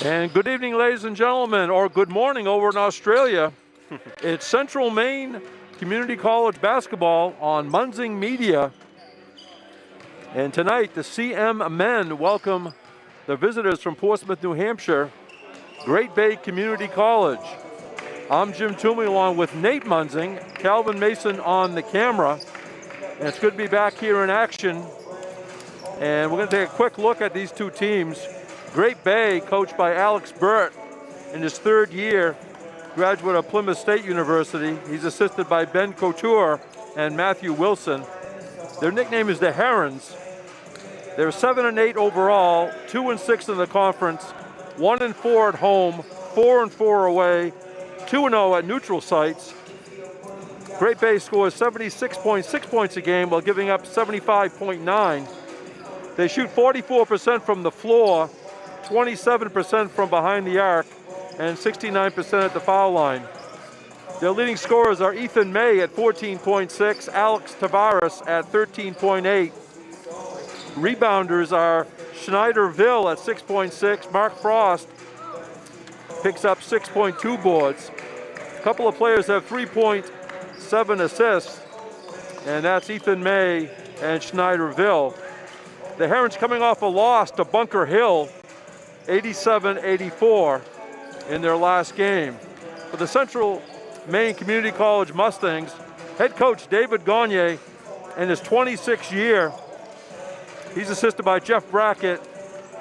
And good evening, ladies and gentlemen, or good morning over in Australia. It's Central Maine Community College basketball on Munzing Media. And tonight, the CM men welcome the visitors from Portsmouth, New Hampshire, Great Bay Community College. I'm Jim Toomey along with Nate Munzing, Calvin Mason on the camera. And it's good to be back here in action. And we're going to take a quick look at these two teams. Great Bay, coached by Alex Burt in his third year, graduate of Plymouth State University. He's assisted by Ben Couture and Matthew Wilson. Their nickname is the Herons. They're 7-8 overall, 2-6 in the conference, 1-4 at home, 4-4 away, 2-0 at neutral sites. Great Bay scores 76.6 points a game while giving up 75.9. They shoot 44% from the floor, 27% from behind the arc, and 69% at the foul line. Their leading scorers are Ethan May at 14.6, Alex Tavares at 13.8. Rebounders are Schneiderville at 6.6, Mark Frost picks up 6.2 boards. A couple of players have 3.7 assists, and that's Ethan May and Schneiderville. The Herons coming off a loss to Bunker Hill, 87-84 in their last game. For the Central Maine Community College Mustangs, head coach David Gagne in his 26th year. He's assisted by Jeff Brackett,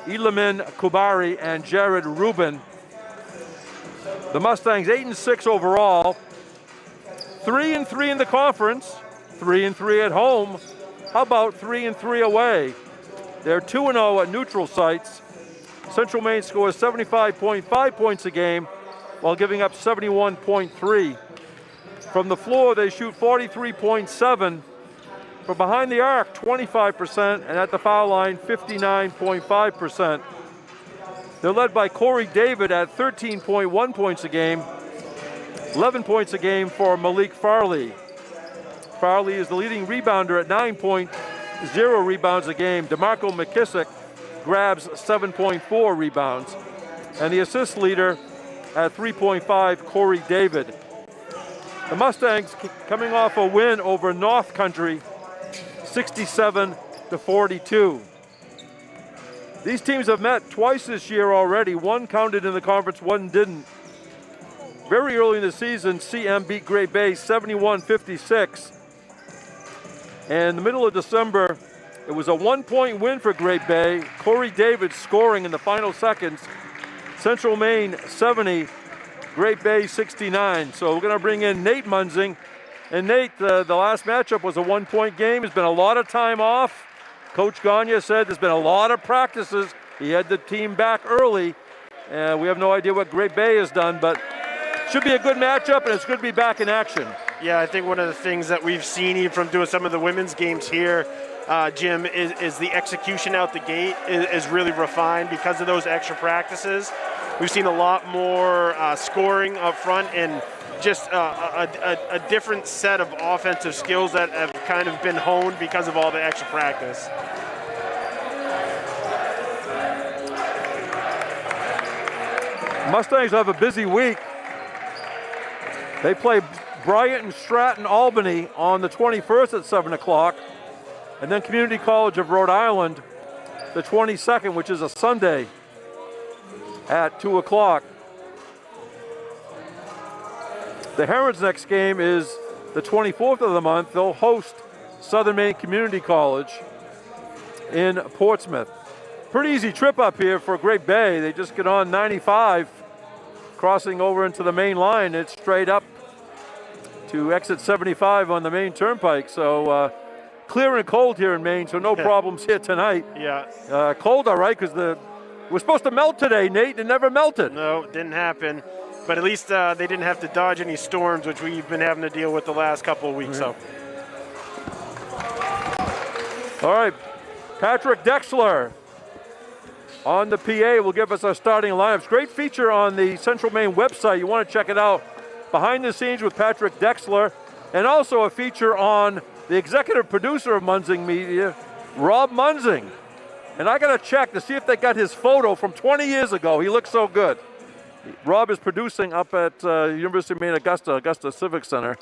Elamin Kubari, and Jared Rubin. The Mustangs 8-6 overall, 3-3 in the conference, 3-3 at home. How about 3-3 away? They're 2-0 at neutral sites. Central Maine scores 75.5 points a game while giving up 71.3. From the floor, they shoot 43.7. From behind the arc, 25%, and at the foul line, 59.5%. They're led by Corey David at 13.1 points a game, 11 points a game for Malik Farley. Farley is the leading rebounder at 9.0 rebounds a game. DeMarco McKissick grabs 7.4 rebounds. And the assist leader at 3.5, Corey David. The Mustangs coming off a win over North Country, 67-42. These teams have met twice this year already. One counted in the conference, one didn't. Very early in the season, CM beat Great Bay 71-56. And in the middle of December, it was a 1-point win for Great Bay. Corey David scoring in the final seconds. Central Maine 70, Great Bay 69. So we're going to bring in Nate Munzing. And Nate, the last matchup was a 1-point game. There's been a lot of time off. Coach Gagne said there's been a lot of practices. He had the team back early. And we have no idea what Great Bay has done, but should be a good matchup, and it's good to be back in action. Yeah, I think one of the things that we've seen even from doing some of the women's games here, Jim, is the execution out the gate is really refined because of those extra practices. We've seen a lot more scoring up front and just a different set of offensive skills that have kind of been honed because of all the extra practice. Mustangs have a busy week. They play Bryant and Stratton Albany on the 21st at 7 o'clock. And then Community College of Rhode Island the 22nd, which is a Sunday at 2 o'clock. The Herons' next game is the 24th of the month. They'll host Southern Maine Community College in Portsmouth. Pretty easy trip up here for Great Bay. They just get on 95, crossing over into the main line. It's straight up to exit 75 on the Maine Turnpike. So clear and cold here in Maine, so no problems here tonight. Yeah. Cold, all right, because we're supposed to melt today, Nate. It never melted. No, it didn't happen. But at least they didn't have to dodge any storms, which we've been having to deal with the last couple of weeks. So. All right, Patrick Dexler on the PA will give us our starting lineups. Great feature on the Central Maine website. You want to check it out. Behind the scenes with Patrick Dexler, and also a feature on the executive producer of Munzing Media, Rob Munzing. And I got to check to see if they got his photo from 20 years ago. He looks so good. Rob is producing up at University of Maine Augusta Civic Center.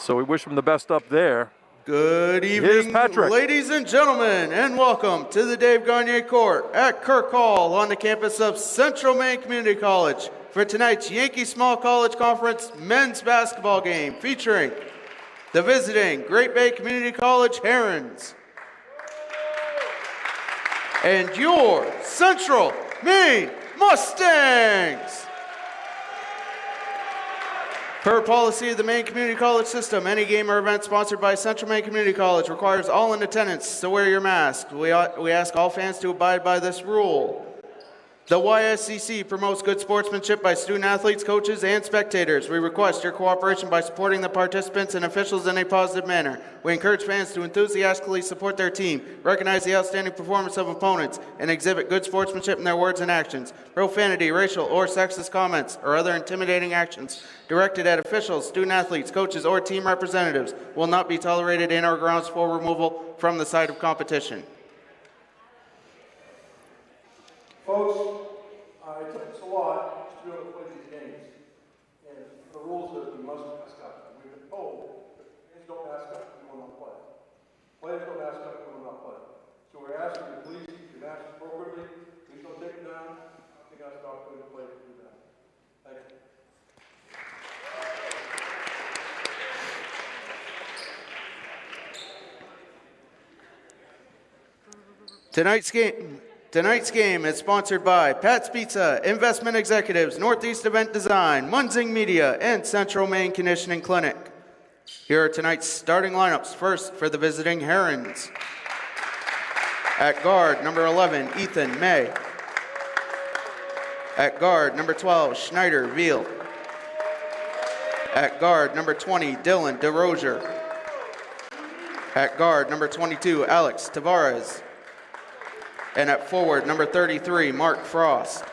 So we wish him the best up there. Good evening, ladies and gentlemen, and welcome to the Dave Gagne Court at Kirk Hall on the campus of Central Maine Community College for tonight's Yankee Small College Conference men's basketball game featuring the visiting Great Bay Community College Herons and your Central Maine Mustangs. Per policy of the Maine Community College system, any game or event sponsored by Central Maine Community College requires all in attendance to wear your mask. We ask all fans to abide by this rule. The YSCC promotes good sportsmanship by student athletes, coaches, and spectators. We request your cooperation by supporting the participants and officials in a positive manner. We encourage fans to enthusiastically support their team, recognize the outstanding performance of opponents, and exhibit good sportsmanship in their words and actions. Profanity, racial, or sexist comments or other intimidating actions directed at officials, student athletes, coaches, or team representatives will not be tolerated and are grounds for removal from the site of competition. Folks, it took us a lot to be able to play these games. And the rules are we must mask up. We've been told that fans don't mask up, we will not play. Players don't mask up, we will not play. So we're asking you, please keep your masks appropriately. Please don't take them down. I think I'll stop putting the players to do that. Thank you. Tonight's game is sponsored by Pat's Pizza, Investment Executives, Northeast Event Design, Munzing Media, and Central Maine Conditioning Clinic. Here are tonight's starting lineups. First, for the visiting Herons. At guard, number 11, Ethan May. At guard, number 12, Schneider Veal. At guard, number 20, Dylan DeRozier. At guard, number 22, Alex Tavares. And at forward, number 33, Mark Frost.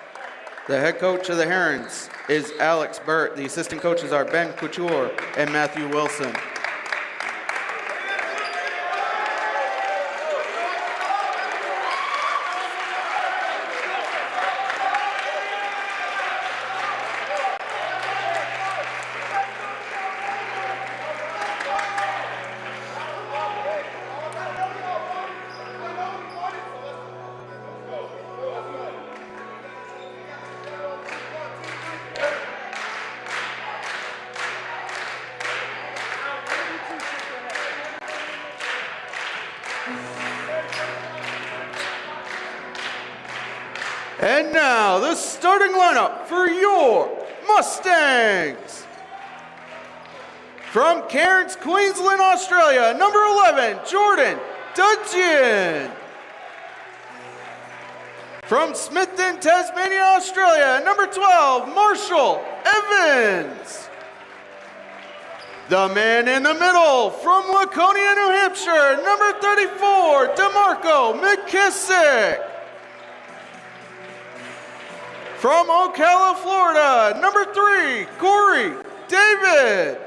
The head coach of the Herons is Alex Burt. The assistant coaches are Ben Couture and Matthew Wilson. And now, the starting lineup for your Mustangs. From Cairns, Queensland, Australia, number 11, Jordan Dudgeon. From Smithton, Tasmania, Australia, number 12, Marshall Evans. The man in the middle, from Laconia, New Hampshire, number 34, DeMarco McKissick. From Ocala, Florida, number 3, Corey David.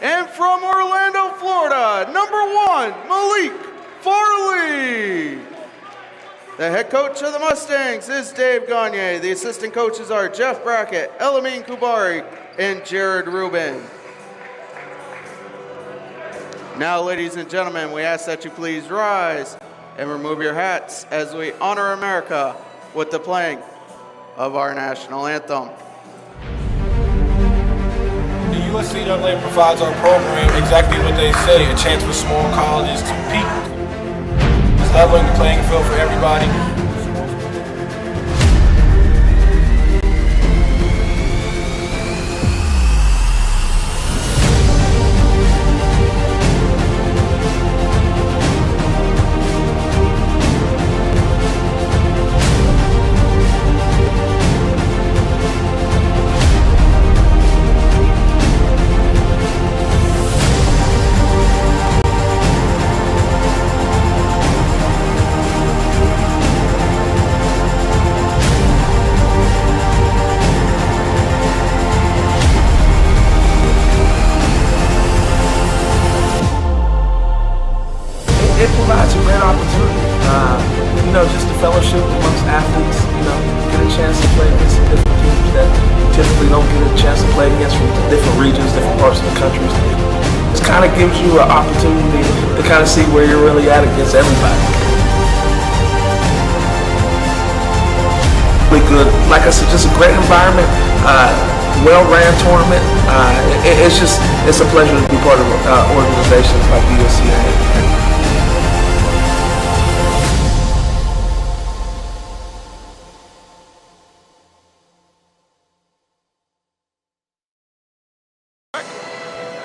And from Orlando, Florida, number 1, Malik Farley. The head coach of the Mustangs is Dave Gagne. The assistant coaches are Jeff Brackett, Elamine Kubari, and Jared Rubin. Now, ladies and gentlemen, we ask that you please rise and remove your hats as we honor America with the playing of our national anthem. The USCAA provides our program exactly what they say, a chance for small colleges to peak. It's leveling the playing field for everybody. great opportunity. Just the fellowship amongst athletes, get a chance to play against some different teams that typically don't get a chance to play against from different regions, different parts of the country. It kind of gives you an opportunity to kind of see where you're really at against everybody. Really good. Like I said, just a great environment, well-ran tournament. It's a pleasure to be part of organizations like USCA.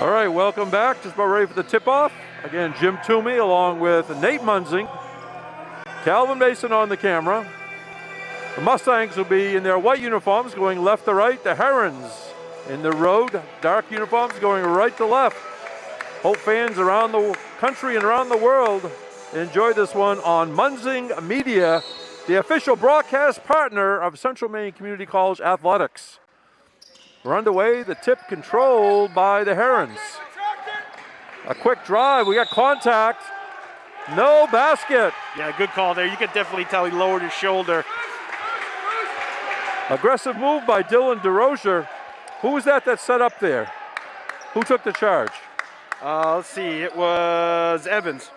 All right, welcome back. Just about ready for the tip-off. Again, Jim Toomey along with Nate Munzing. Calvin Mason on the camera. The Mustangs will be in their white uniforms going left to right. The Herons in the road, dark uniforms going right to left. Hope fans around the country and around the world enjoy this one on Munzing Media, the official broadcast partner of Central Maine Community College Athletics. We're underway, the tip controlled by the Herons. A quick drive, we got contact. No basket. Yeah, good call there. You could definitely tell he lowered his shoulder. Aggressive move by Dylan DeRozier. Who was that set up there? Who took the charge? Let's see, it was Evans.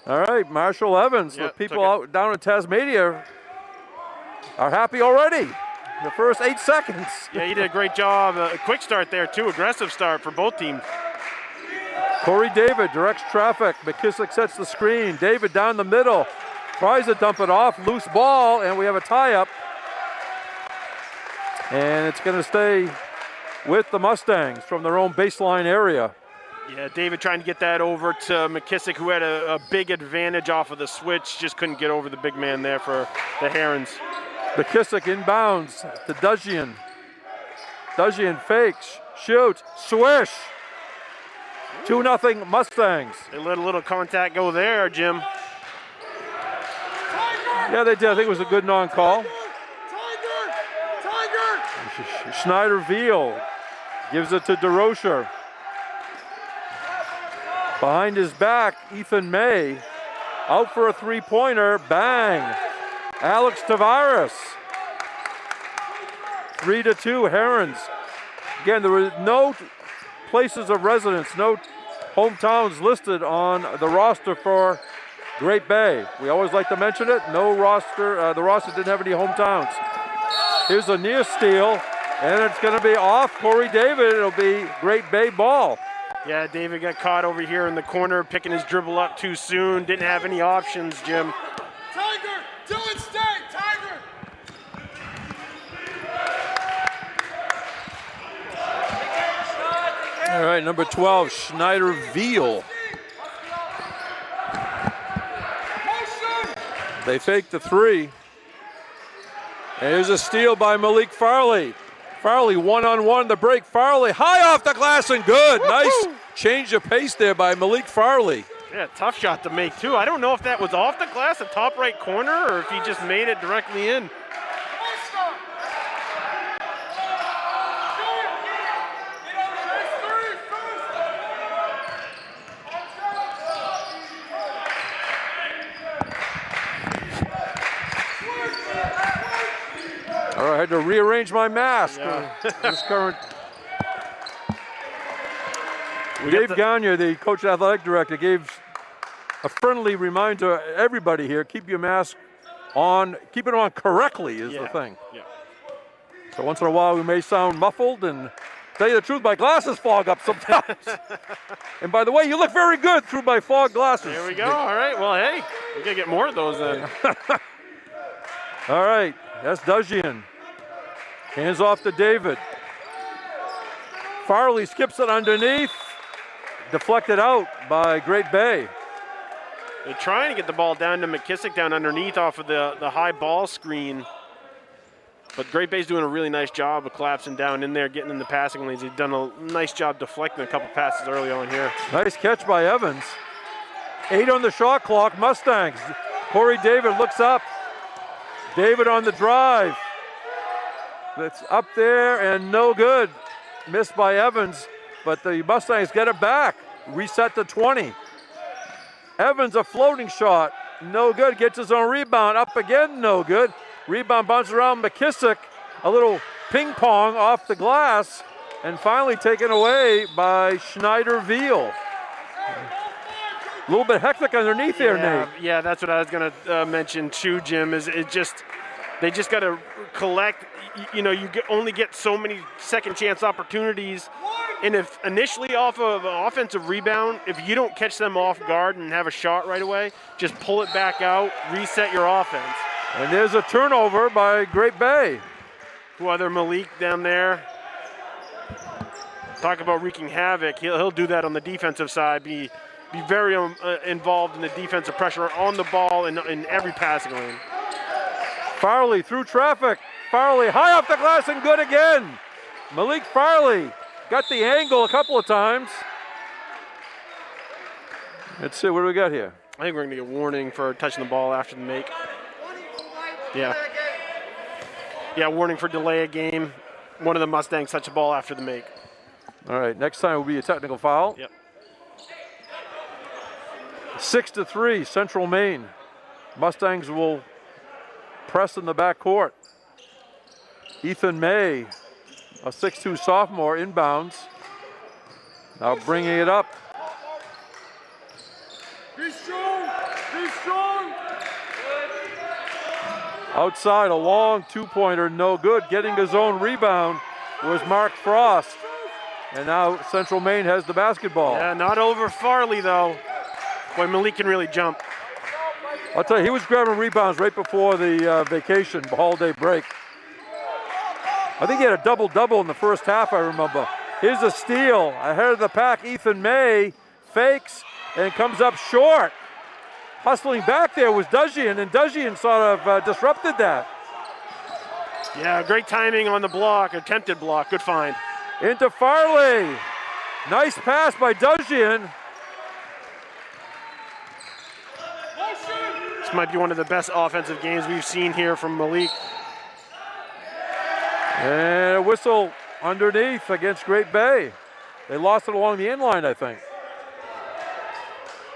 All right, Marshall Evans. Yep, the people out down in Tasmania are happy already. The first 8 seconds. Yeah, he did a great job. A quick start there too, aggressive start for both teams. Corey David directs traffic. McKissick sets the screen. David down the middle. Tries to dump it off. Loose ball, and we have a tie-up. And it's going to stay with the Mustangs from their own baseline area. Yeah, David trying to get that over to McKissick, who had a big advantage off of the switch. Just couldn't get over the big man there for the Herons. McKissick inbounds to Dudjian. Dudjian fakes, shoots, swish. 2-0 Mustangs. They let a little contact go there, Jim. Yeah, they did. I think it was a good non-call. Schneider-Veal gives it to DeRozier. Behind his back, Ethan May. Out for a three-pointer, bang. Alex Tavares. 3-2 Herons. Again, there were no places of residence, no hometowns listed on the roster for Great Bay. We always like to mention it. No roster, the roster didn't have any hometowns. Here's a near steal, and it's going to be off Corey David. It'll be Great Bay ball. Yeah, David got caught over here in the corner, picking his dribble up too soon. Didn't have any options, Jim. Tiger, Dylan, stay, Tiger. All right, number 12, Schneider-Veal. They fake the three. And here's a steal by Malik Farley. Farley one-on-one, the break. Farley high off the glass and good. Nice change of pace there by Malik Farley. Yeah, tough shot to make too. I don't know if that was off the glass, the top right corner, or if he just made it directly in. All right, I had to rearrange my mask. This current. Dave Gagne, the coach athletic director, gave a friendly reminder to everybody here: keep your mask on, keep it on correctly is the thing. Yeah. So once in a while we may sound muffled, and tell you the truth, my glasses fog up sometimes. And by the way, you look very good through my fog glasses. There we go. All right. Well, hey, we gotta get more of those then. All right, that's Dudjian. Hands off to David. Farley skips it underneath. Deflected out by Great Bay. They're trying to get the ball down to McKissick down underneath off of the high ball screen. But Great Bay's doing a really nice job of collapsing down in there, getting in the passing lanes. He's done a nice job deflecting a couple passes early on here. Nice catch by Evans. 8 on the shot clock, Mustangs. Corey David looks up. David on the drive. That's up there and no good. Missed by Evans, but the Mustangs get it back. Reset to 20. Evans, a floating shot. No good. Gets his own rebound. Up again. No good. Rebound bounces around McKissick. A little ping pong off the glass. And finally taken away by Schneider-Veal. A little bit hectic underneath there, Nate. Yeah, that's what I was going to mention too, Jim. Is it just they just got to collect. You know, only get so many second chance opportunities, and if initially off of an offensive rebound, if you don't catch them off guard and have a shot right away, just pull it back out, reset your offense. And there's a turnover by Great Bay. Who other Malik down there? Talk about wreaking havoc. He'll do that on the defensive side. Be very involved in the defensive pressure on the ball in every passing lane. Farley through traffic. Farley high off the glass and good again. Malik Farley got the angle a couple of times. Let's see, what do we got here? I think we're going to get a warning for touching the ball after the make. Yeah. Yeah, warning for delay a game. One of the Mustangs touch the ball after the make. All right, next time will be a technical foul. Yep. 6-3, Central Maine. Mustangs will press in the backcourt. Ethan May, a 6'2 sophomore, inbounds. Now bringing it up. Be strong! Be strong! Outside, a long two-pointer, no good. Getting his own rebound was Mark Frost. And now Central Maine has the basketball. Yeah, not over Farley, though. Boy, Malik can really jump. I'll tell you, he was grabbing rebounds right before the vacation, holiday break. I think he had a double-double in the first half, I remember. Here's a steal. Ahead of the pack, Ethan May fakes and comes up short. Hustling back there was Dudjian, and Dudjian sort of disrupted that. Yeah, great timing on the block, attempted block, good find. Into Farley. Nice pass by Dudjian. This might be one of the best offensive games we've seen here from Malik. And a whistle underneath against Great Bay. They lost it along the inline, I think.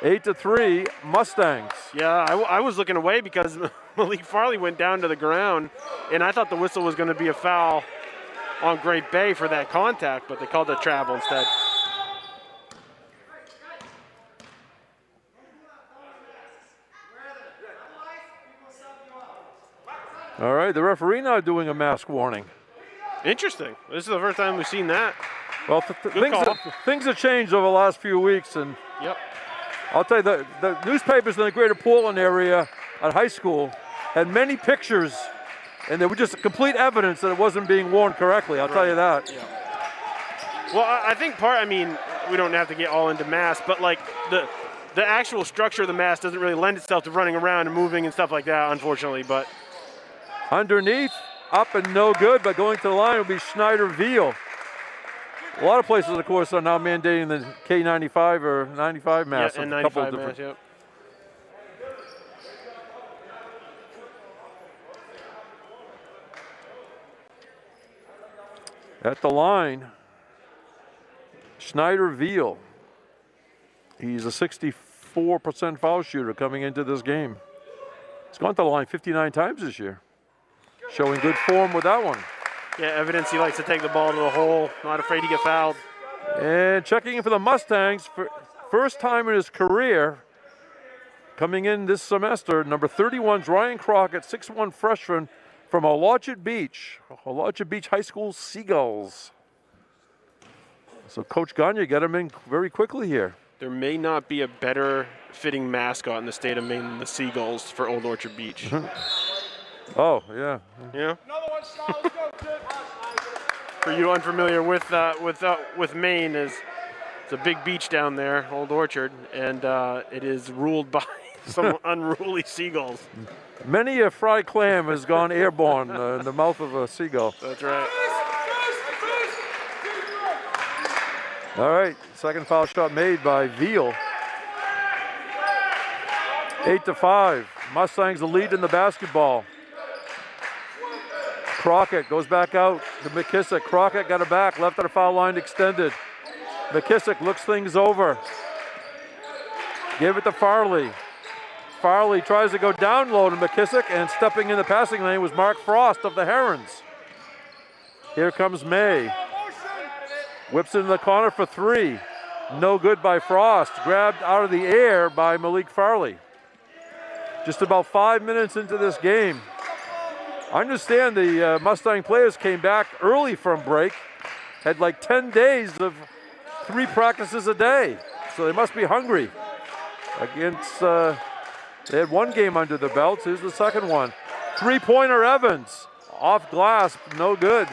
8-3, Mustangs. Yeah, I was looking away because Malik Farley went down to the ground, and I thought the whistle was going to be a foul on Great Bay for that contact, but they called it travel instead. All right, the referee now doing a mask warning. Interesting. This is the first time we've seen that. Well, things have changed over the last few weeks, and Yep. I'll tell you, the newspapers in the greater Portland area at high school had many pictures, and they were just complete evidence that it wasn't being worn correctly. I'll tell you that. Yeah. Well, I think we don't have to get all into masks, but like the actual structure of the mask doesn't really lend itself to running around and moving and stuff like that, unfortunately. But underneath, up and no good, but going to the line will be Schneider-Veal. A lot of places, of course, are now mandating the K95 or 95 mask. Yeah, and 95 mask, yep. At the line, Schneider-Veal. He's a 64% foul shooter coming into this game. He's gone to the line 59 times this year. Showing good form with that one. Yeah, evidence he likes to take the ball to the hole, not afraid to get fouled. And checking in for the Mustangs, for first time in his career, coming in this semester, number 31's Ryan Crockett, 6'1" freshman from Olachit Beach High School Seagulls. So Coach Gagne got him in very quickly here. There may not be a better fitting mascot in the state of Maine than the Seagulls for Old Orchard Beach. Oh, yeah. Yeah. Another one, Sal. Let's go, kid. For you unfamiliar with Maine, it's a big beach down there, Old Orchard, and it is ruled by some unruly seagulls. Many a fried clam has gone airborne in the mouth of a seagull. That's right. All right, second foul shot made by Veal. 8-5, Mustangs the lead in the basketball. Crockett goes back out to McKissick. Crockett got it back, left at the foul line extended. McKissick looks things over. Gave it to Farley. Farley tries to go down low to McKissick, and stepping in the passing lane was Mark Frost of the Herons. Here comes May. Whips into the corner for three. No good by Frost. Grabbed out of the air by Malik Farley. Just about 5 minutes into this game. I understand the Mustang players came back early from break. Had like 10 days of 3 practices a day. So they must be hungry. Against, they had 1 game under the belts. Here's the second one. 3-pointer Evans. Off glass, no good.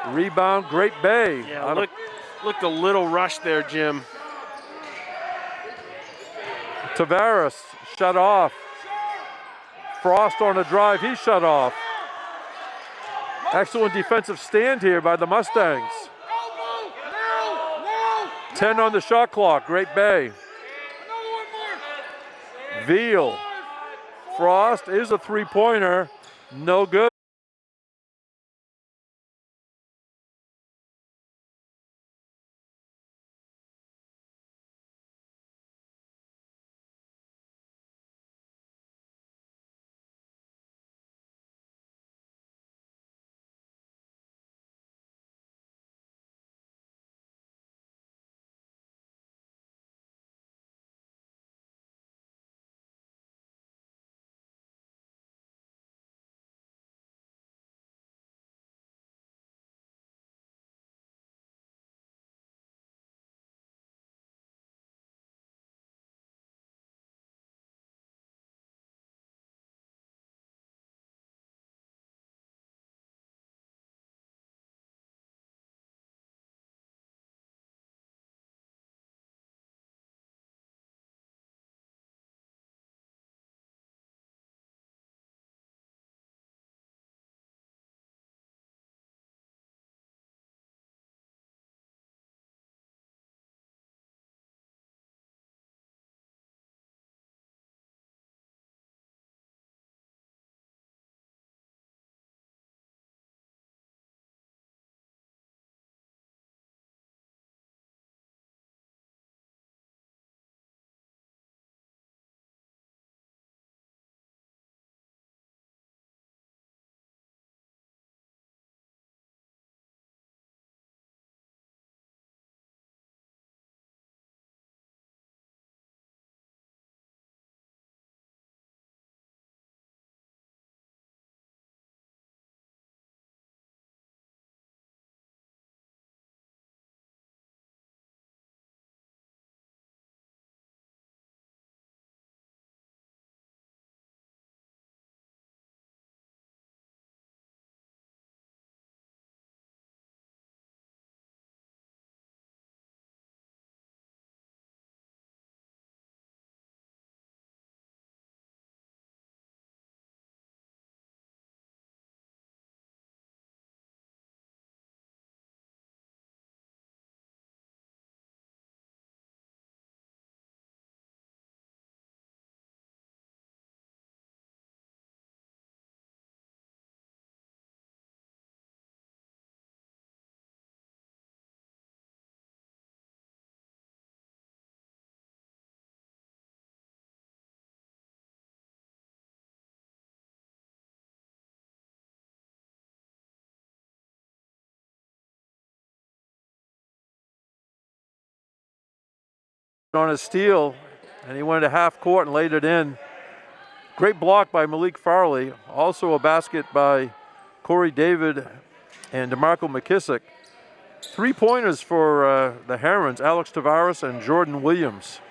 Rebound, Great Bay. Yeah, looked a little rushed there, Jim. Tavares shut off. Frost on a drive, he shut off. Excellent defensive stand here by the Mustangs. 10 on the shot clock, Great Bay. Veal. Frost is a 3-pointer, no good. On a steal, and he went to half court and laid it in. Great block by Malik Farley. Also a basket by Corey David and DeMarco McKissick. 3-pointers for the Herons, Alex Tavares and Jordan Williams.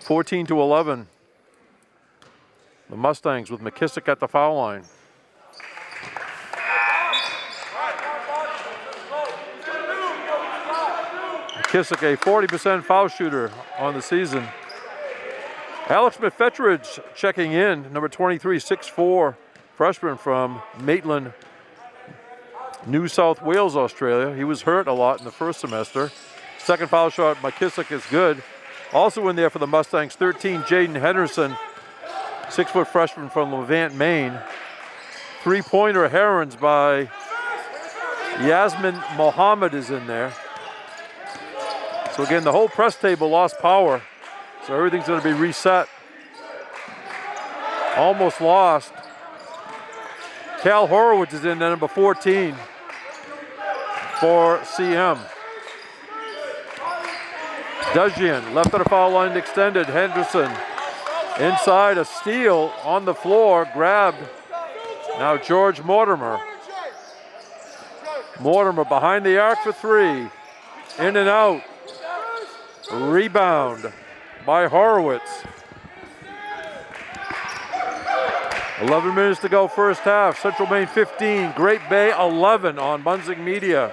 14-11. The Mustangs with McKissick at the foul line. McKissick, a 40% foul shooter on the season. Alex McFetridge checking in, number 23, 6'4", freshman from Maitland, New South Wales, Australia. He was hurt a lot in the first semester. Second foul shot, McKissick is good. Also in there for the Mustangs, 13, Jaden Henderson, 6-foot freshman from Levant, Maine. 3-pointer Herons by Yasmin Mohammed is in there. So again, the whole press table lost power. So everything's going to be reset. Almost lost. Cal Horowitz is in at number 14 for CM. Dujian, left of the foul line extended. Henderson inside, a steal on the floor, grabbed. Now George Mortimer. Mortimer behind the arc for three. In and out. Rebound by Horowitz. 11 minutes to go first half. Central Maine 15, Great Bay 11 on Munzing Media.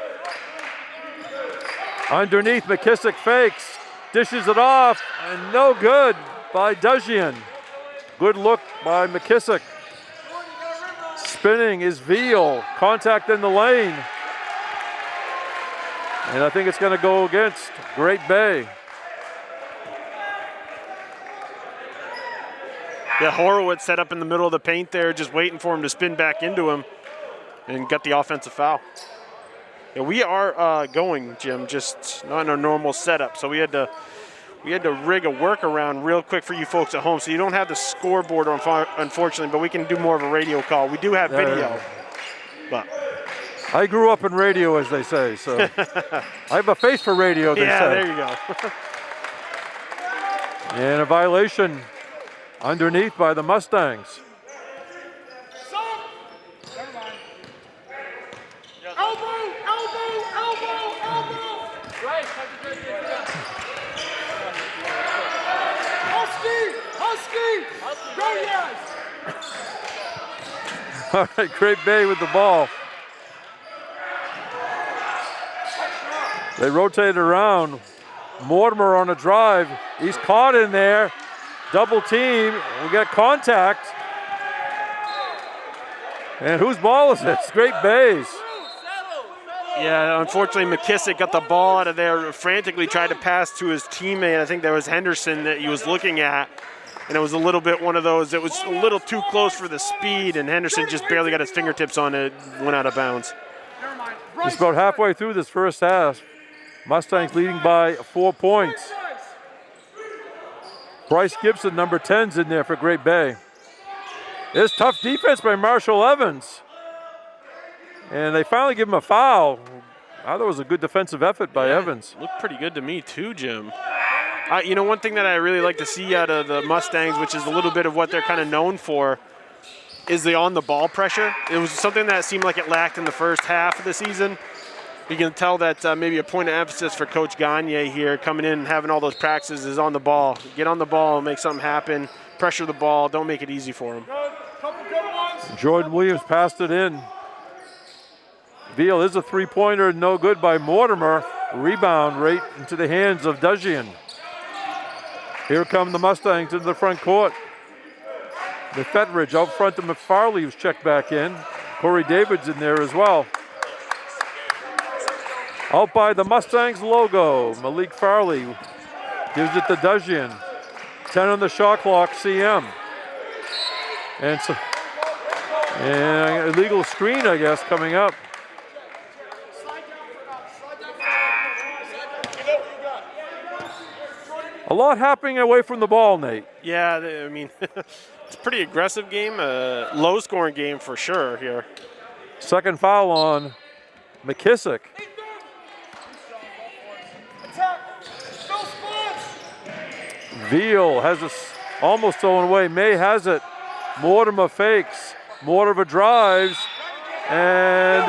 Underneath, McKissick fakes, dishes it off, and no good by Dujian. Good look by McKissick. Spinning is Veal, contact in the lane. And I think it's going to go against Great Bay. Yeah, Horowitz set up in the middle of the paint there, just waiting for him to spin back into him and got the offensive foul. Yeah, we are going, Jim, just not in a normal setup. So we had to rig a workaround real quick for you folks at home. So you don't have the scoreboard, unfortunately, but we can do more of a radio call. We do have video. But I grew up in radio, as they say, so I have a face for radio, they say. yeah, there you go. And a violation underneath by the Mustangs. Elbow! Right, Husky! Go yes! All right, Great Bay with the ball. They rotate around. Mortimer on a drive. He's caught in there. Double team. We get contact. And whose ball is this? Great Bay's. Yeah, unfortunately, McKissick got the ball out of there, frantically tried to pass to his teammate. I think that was Henderson that he was looking at. And it was a little bit one of those, it was a little too close for the speed, and Henderson just barely got his fingertips on it, went out of bounds. It's about halfway through this first half. Mustangs leading by 4 points. Bryce Gibson, number 10's in there for Great Bay. It's tough defense by Marshall Evans. And they finally give him a foul. I thought it was a good defensive effort by Evans. Looked pretty good to me too, Jim. You know, one thing that I really like to see out of the Mustangs, which is a little bit of what they're kind of known for, is the on-the-ball pressure. It was something that seemed like it lacked in the first half of the season. You can tell that maybe a point of emphasis for Coach Gagne here, coming in and having all those practices, is on the ball. Get on the ball, make something happen, pressure the ball, don't make it easy for them. Jordan Williams passed it in. Veal is a three-pointer, no good by Mortimer. Rebound right into the hands of Dujian. Here come the Mustangs into the front court. Lefetridge out front to McFarley, who's checked back in. Corey David's in there as well. Out by the Mustangs logo, Malik Farley gives it to Dujian. 10 on the shot clock, CM. And so, illegal screen, I guess, coming up. A lot happening away from the ball, Nate. Yeah, I mean, it's a pretty aggressive game, low-scoring game for sure here. Second foul on McKissick. Veal has this almost stolen away. May has it. Mortimer fakes. Mortimer drives. And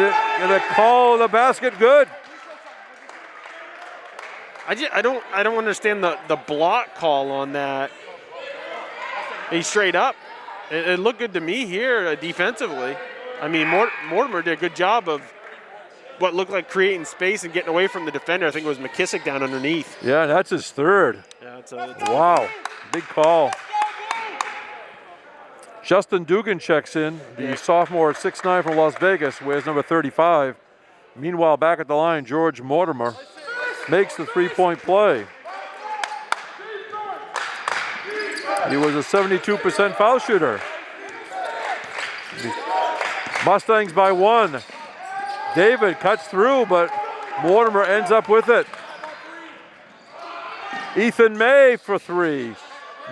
the call of the basket good. I don't understand the block call on that. He's straight up. It looked good to me here defensively. I mean, Mortimer did a good job of what looked like creating space and getting away from the defender. I think it was McKissick down underneath. Yeah, that's his third. Yeah, it's wow, big call. Justin Dugan checks in, the sophomore at 6'9" from Las Vegas, wears number 35. Meanwhile, back at the line, George Mortimer makes the three-point play. He was a 72% foul shooter. Mustangs by 1. David cuts through, but Mortimer ends up with it. Ethan May for three.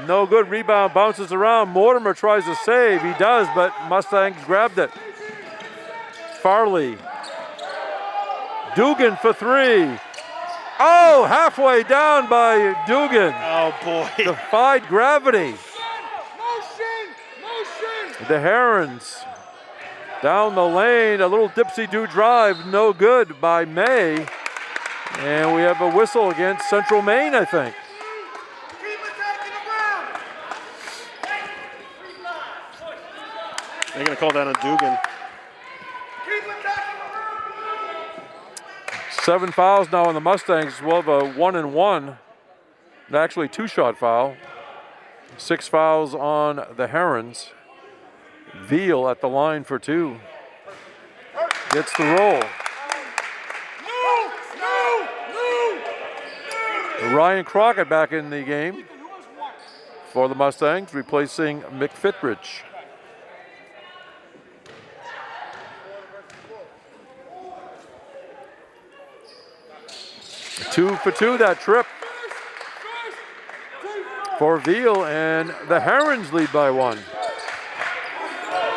No good. Rebound bounces around. Mortimer tries to save. He does, but Mustangs grabbed it. Farley. Dugan for three. Oh, halfway down by Dugan. Oh, boy. Defied gravity. Motion! The Herons down the lane. A little dipsy-do drive. No good by May. And we have a whistle against Central Maine, I think. They're going to call that on Dugan. 7 fouls now on the Mustangs. We'll have a 1-and-1. Actually, 2-shot foul. 6 fouls on the Herons. Veal at the line for 2. Gets the roll. Ryan Crockett back in the game for the Mustangs, replacing McFitridge. Two for two that trip for Veal, and the Herons lead by 1.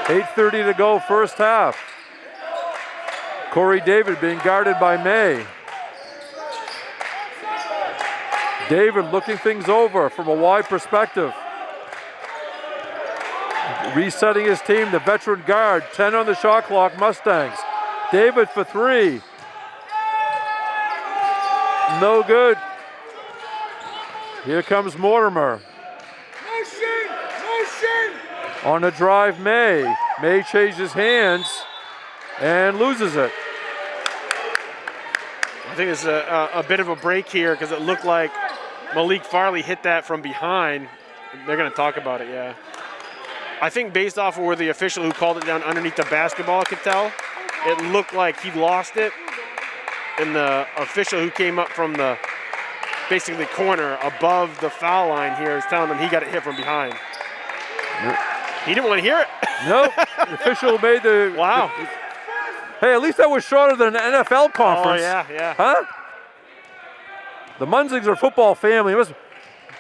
8:30 to go first half. Corey David being guarded by May. David looking things over from a wide perspective. Resetting his team, the veteran guard, 10 on the shot clock, Mustangs. David for three. No good. Here comes Mortimer. Motion! On a drive, May. May changes hands and loses it. I think it's a bit of a break here because it looked like Malik Farley hit that from behind. They're going to talk about it, yeah. I think based off of where the official who called it down underneath the basketball could tell, it looked like he lost it. And the official who came up from the basically corner above the foul line here is telling him he got it hit from behind. He didn't want to hear it. Nope. The official made the... Wow. Hey, at least that was shorter than an NFL conference. Oh, yeah. Huh? The Munzings are a football family.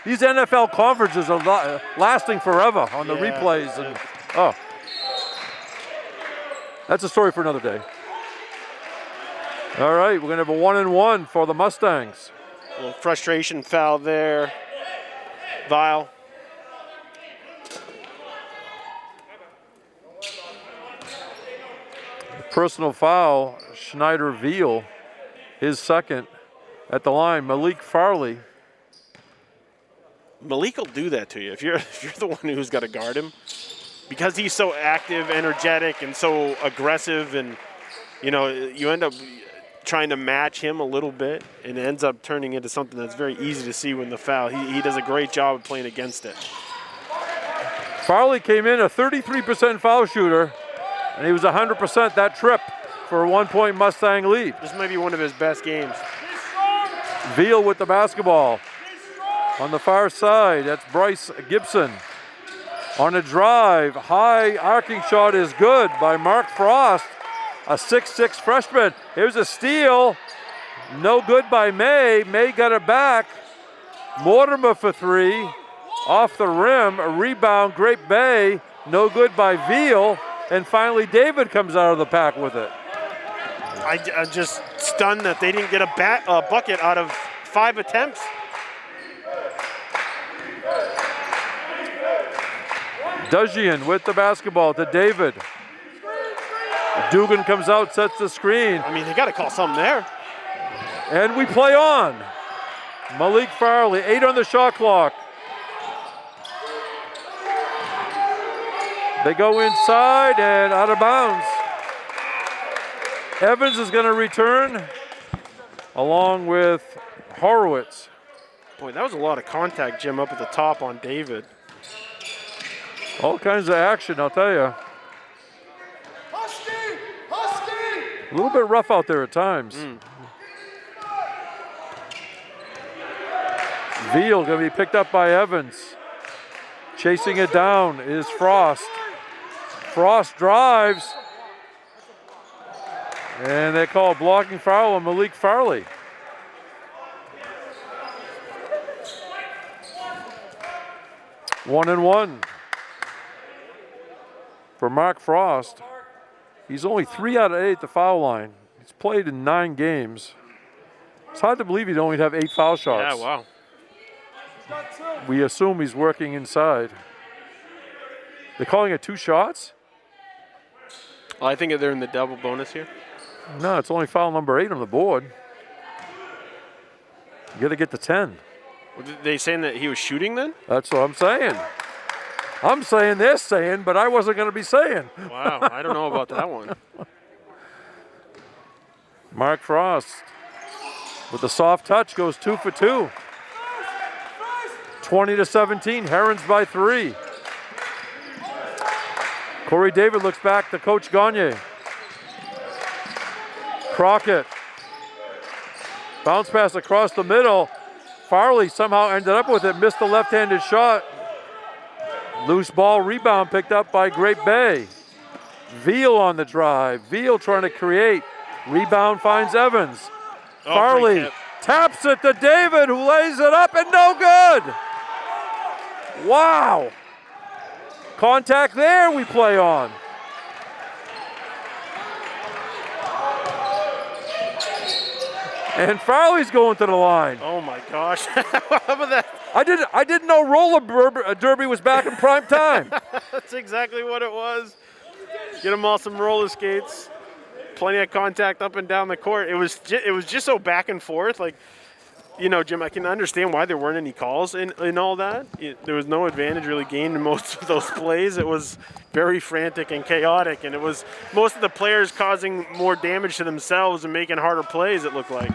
These NFL conferences are lasting forever on the replays. And that's a story for another day. All right, we're going to have a 1-and-1 for the Mustangs. A little frustration foul there. Vile. Personal foul, Schneider Veal, his second at the line. Malik Farley. Malik will do that to you if you're the one who's got to guard him, because he's so active, energetic, and so aggressive, and you end up trying to match him a little bit, and it ends up turning into something that's very easy to see when the foul. He does a great job of playing against it. Farley came in a 33% foul shooter, and he was 100% that trip for a 1-point Mustang lead. This might be one of his best games. Veal with the basketball. On the far side, that's Bryce Gibson. On a drive, high arcing shot is good by Mark Frost, a 6'6" freshman. Here's a steal. No good by May. May got it back. Mortimer for three. Off the rim, a rebound, Great Bay. No good by Veal. And finally, David comes out of the pack with it. I'm just stunned that they didn't get a bucket out of 5 attempts. Dujian with the basketball to David. Dugan comes out, sets the screen. I mean, they got to call something there. And we play on. Malik Farley, 8 on the shot clock. They go inside and out of bounds. Evans is going to return along with Horowitz. Boy, that was a lot of contact, Jim, up at the top on David. All kinds of action, I'll tell you. A little bit rough out there at times. Veal going to be picked up by Evans. Chasing it down is Frost. Frost drives. And they call a blocking foul on Malik Farley. 1-1 for Mark Frost. He's only 3 out of 8 at the foul line. He's played in 9 games. It's hard to believe he'd only have 8 foul shots. Yeah, wow. We assume he's working inside. They're calling it 2 shots? Well, I think they're in the double bonus here. No, it's only foul number 8 on the board. You got to get to 10. They saying that he was shooting then? That's what I'm saying. I'm saying they're saying, but I wasn't going to be saying. Wow, I don't know about that one. Mark Frost with the soft touch goes 2 for 2. 20-17, Herons by 3. Corey David looks back to Coach Gagne. Crockett. Bounce pass across the middle. Farley somehow ended up with it, missed the left-handed shot. Loose ball rebound picked up by Great Bay. Veal on the drive. Veal trying to create. Rebound finds Evans. Farley taps it to David, who lays it up and no good. Wow. Contact there we play on. And Farley's going to the line. Oh my gosh. How about that? I didn't know roller derby was back in prime time. That's exactly what it was. Get them all some roller skates. Plenty of contact up and down the court. It was just so back and forth. Like, you know, Jim, I can understand why there weren't any calls in all that. There was no advantage really gained in most of those plays. It was very frantic and chaotic, and it was most of the players causing more damage to themselves and making harder plays, it looked like.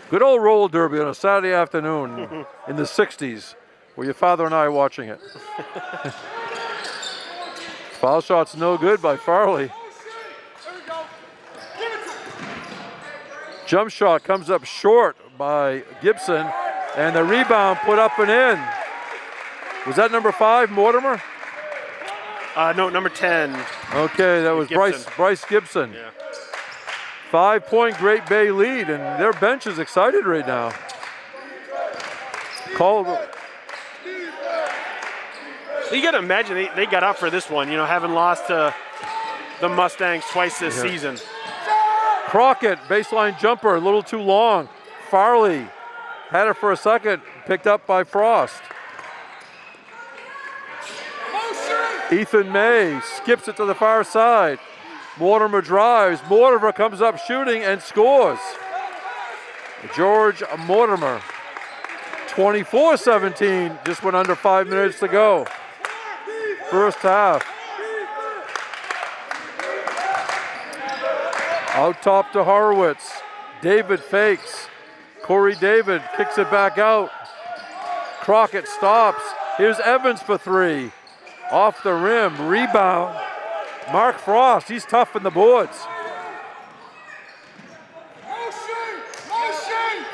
Good old roller derby on a Saturday afternoon in the 60s, where your father and I are watching it. Foul shot's no good by Farley. Jump shot comes up short by Gibson, and the rebound put up and in. Was that number 5, Mortimer? No, number 10. Okay, that was Gibson. Bryce Gibson. Yeah. 5-point Great Bay lead, and their bench is excited right now. You got to imagine they got up for this one, you know, having lost to the Mustangs twice this season. Crockett, baseline jumper, a little too long. Farley had it for a second, picked up by Frost. Ethan May skips it to the far side. Mortimer drives. Mortimer comes up shooting and scores. George Mortimer. 24-17, just went under 5 minutes to go. First half. Out top to Horowitz. David fakes. Corey David kicks it back out. Crockett stops. Here's Evans for 3. Off the rim, rebound. Mark Frost, he's tough in the boards.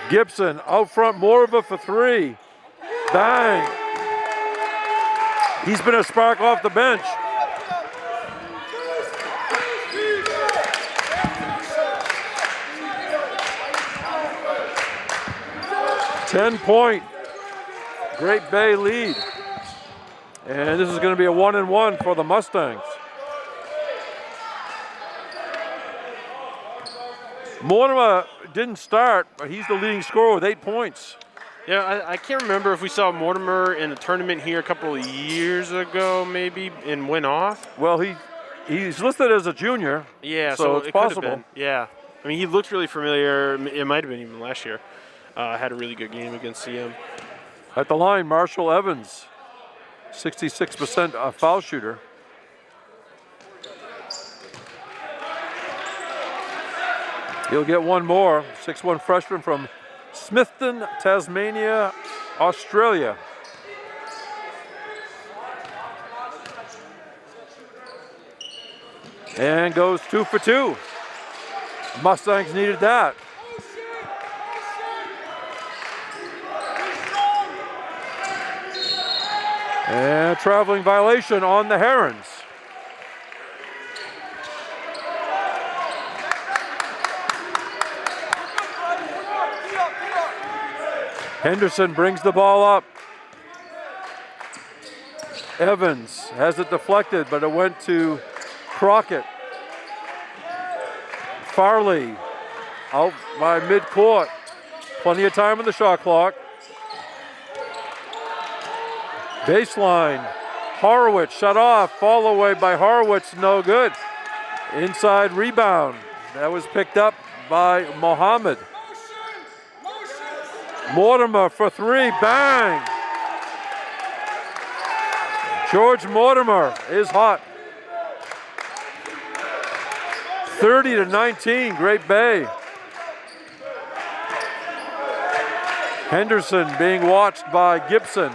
Gibson out front, Morva for 3. Bang. He's been a spark off the bench. Ten-point Great Bay lead. And this is going to be a 1-1 for the Mustangs. Mortimer didn't start, but he's the leading scorer with 8 points. Yeah, I can't remember if we saw Mortimer in a tournament here a couple of years ago, maybe, and went off. Well, he's listed as a junior. Yeah, so it it's possible. could have been. Yeah, I mean, he looked really familiar. It might have been even last year. Had a really good game against CM. At the line, Marshall Evans, 66% foul shooter. He'll get one more. 6'1" freshman from Smithton, Tasmania, Australia. And goes 2 for 2. Mustangs needed that. And traveling violation on the Herons. Henderson brings the ball up. Evans has it deflected, but it went to Crockett. Farley out by midcourt. Plenty of time on the shot clock. Baseline. Horowitz shut off. Fall away by Horowitz, no good. Inside rebound. That was picked up by Mohammed. Mortimer for three, bang! George Mortimer is hot. 30-19, Great Bay. Henderson being watched by Gibson.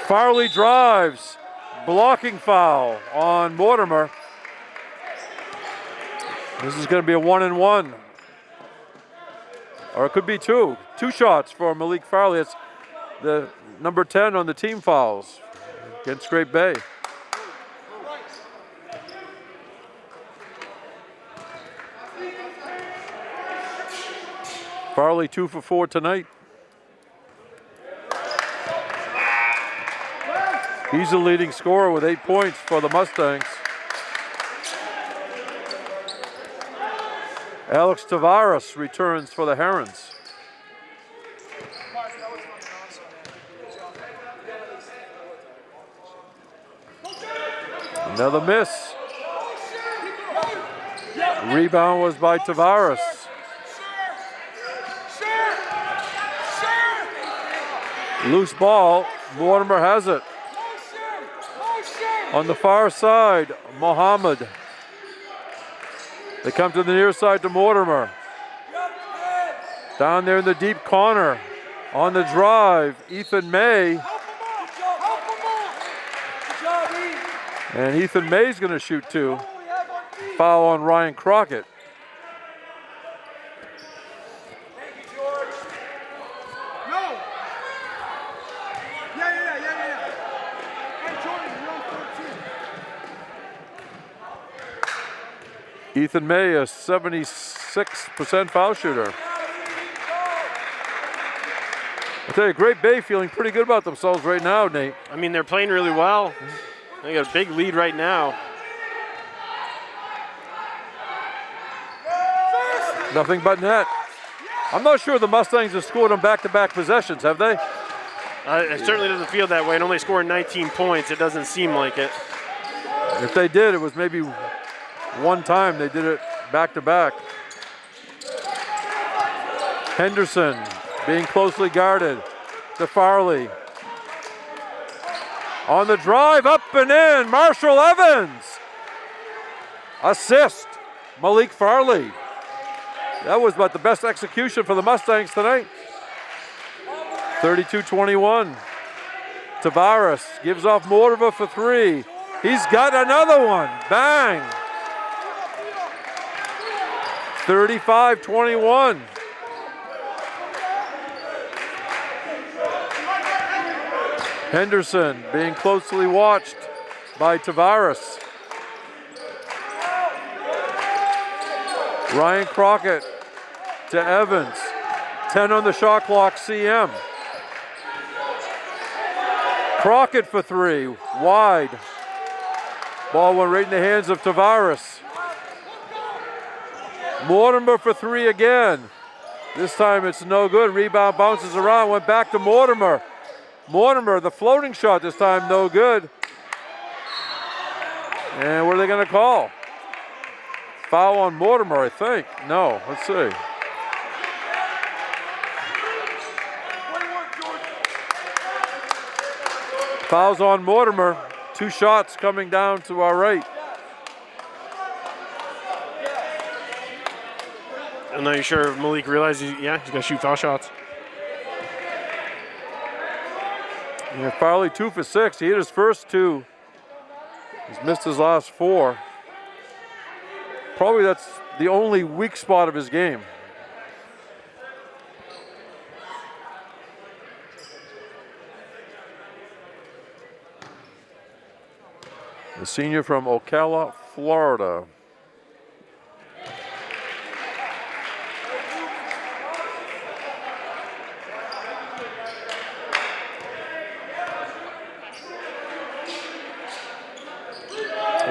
Farley drives, blocking foul on Mortimer. This is going to be a 1-and-1. Or it could be two. Two shots for Malik Farley. It's the number 10 on the team fouls against Great Bay. Farley 2 for 4 tonight. He's the leading scorer with 8 points for the Mustangs. Alex Tavares returns for the Herons. Another miss. Rebound was by Tavares. Loose ball. Mortimer has it. On the far side, Mohammed. They come to the near side to Mortimer. Down there in the deep corner. On the drive, Ethan May. And Ethan May's going to shoot two. Foul on Ryan Crockett. Ethan May, a 76% foul shooter. I tell you, Great Bay feeling pretty good about themselves right now, Nate. I mean, they're playing really well. They got a big lead right now. Nothing but net. I'm not sure the Mustangs have scored on back-to-back possessions, have they? It certainly doesn't feel that way. And only scoring 19 points, it doesn't seem like it. If they did, it was maybe one time they did it back-to-back. Henderson being closely guarded to Farley. On the drive, up and in, Marshall Evans. Assist, Malik Farley. That was about the best execution for the Mustangs tonight. 32-21. Tavares gives off Mortimer for three. He's got another one, bang. 35-21. Henderson being closely watched by Tavares. Ryan Crockett to Evans. 10 on the shot clock, CM. Crockett for three, wide. Ball went right in the hands of Tavares. Mortimer for three again. This time it's no good. Rebound bounces around, went back to Mortimer. Mortimer, the floating shot this time, no good. And what are they going to call? Foul on Mortimer, I think. No, let's see. Fouls on Mortimer. 2 shots coming down to our right. I'm not sure if Malik realizes, he's going to shoot foul shots. Yeah, Farley 2 for 6. He hit his first 2. He's missed his last 4. Probably that's the only weak spot of his game. The senior from Ocala, Florida.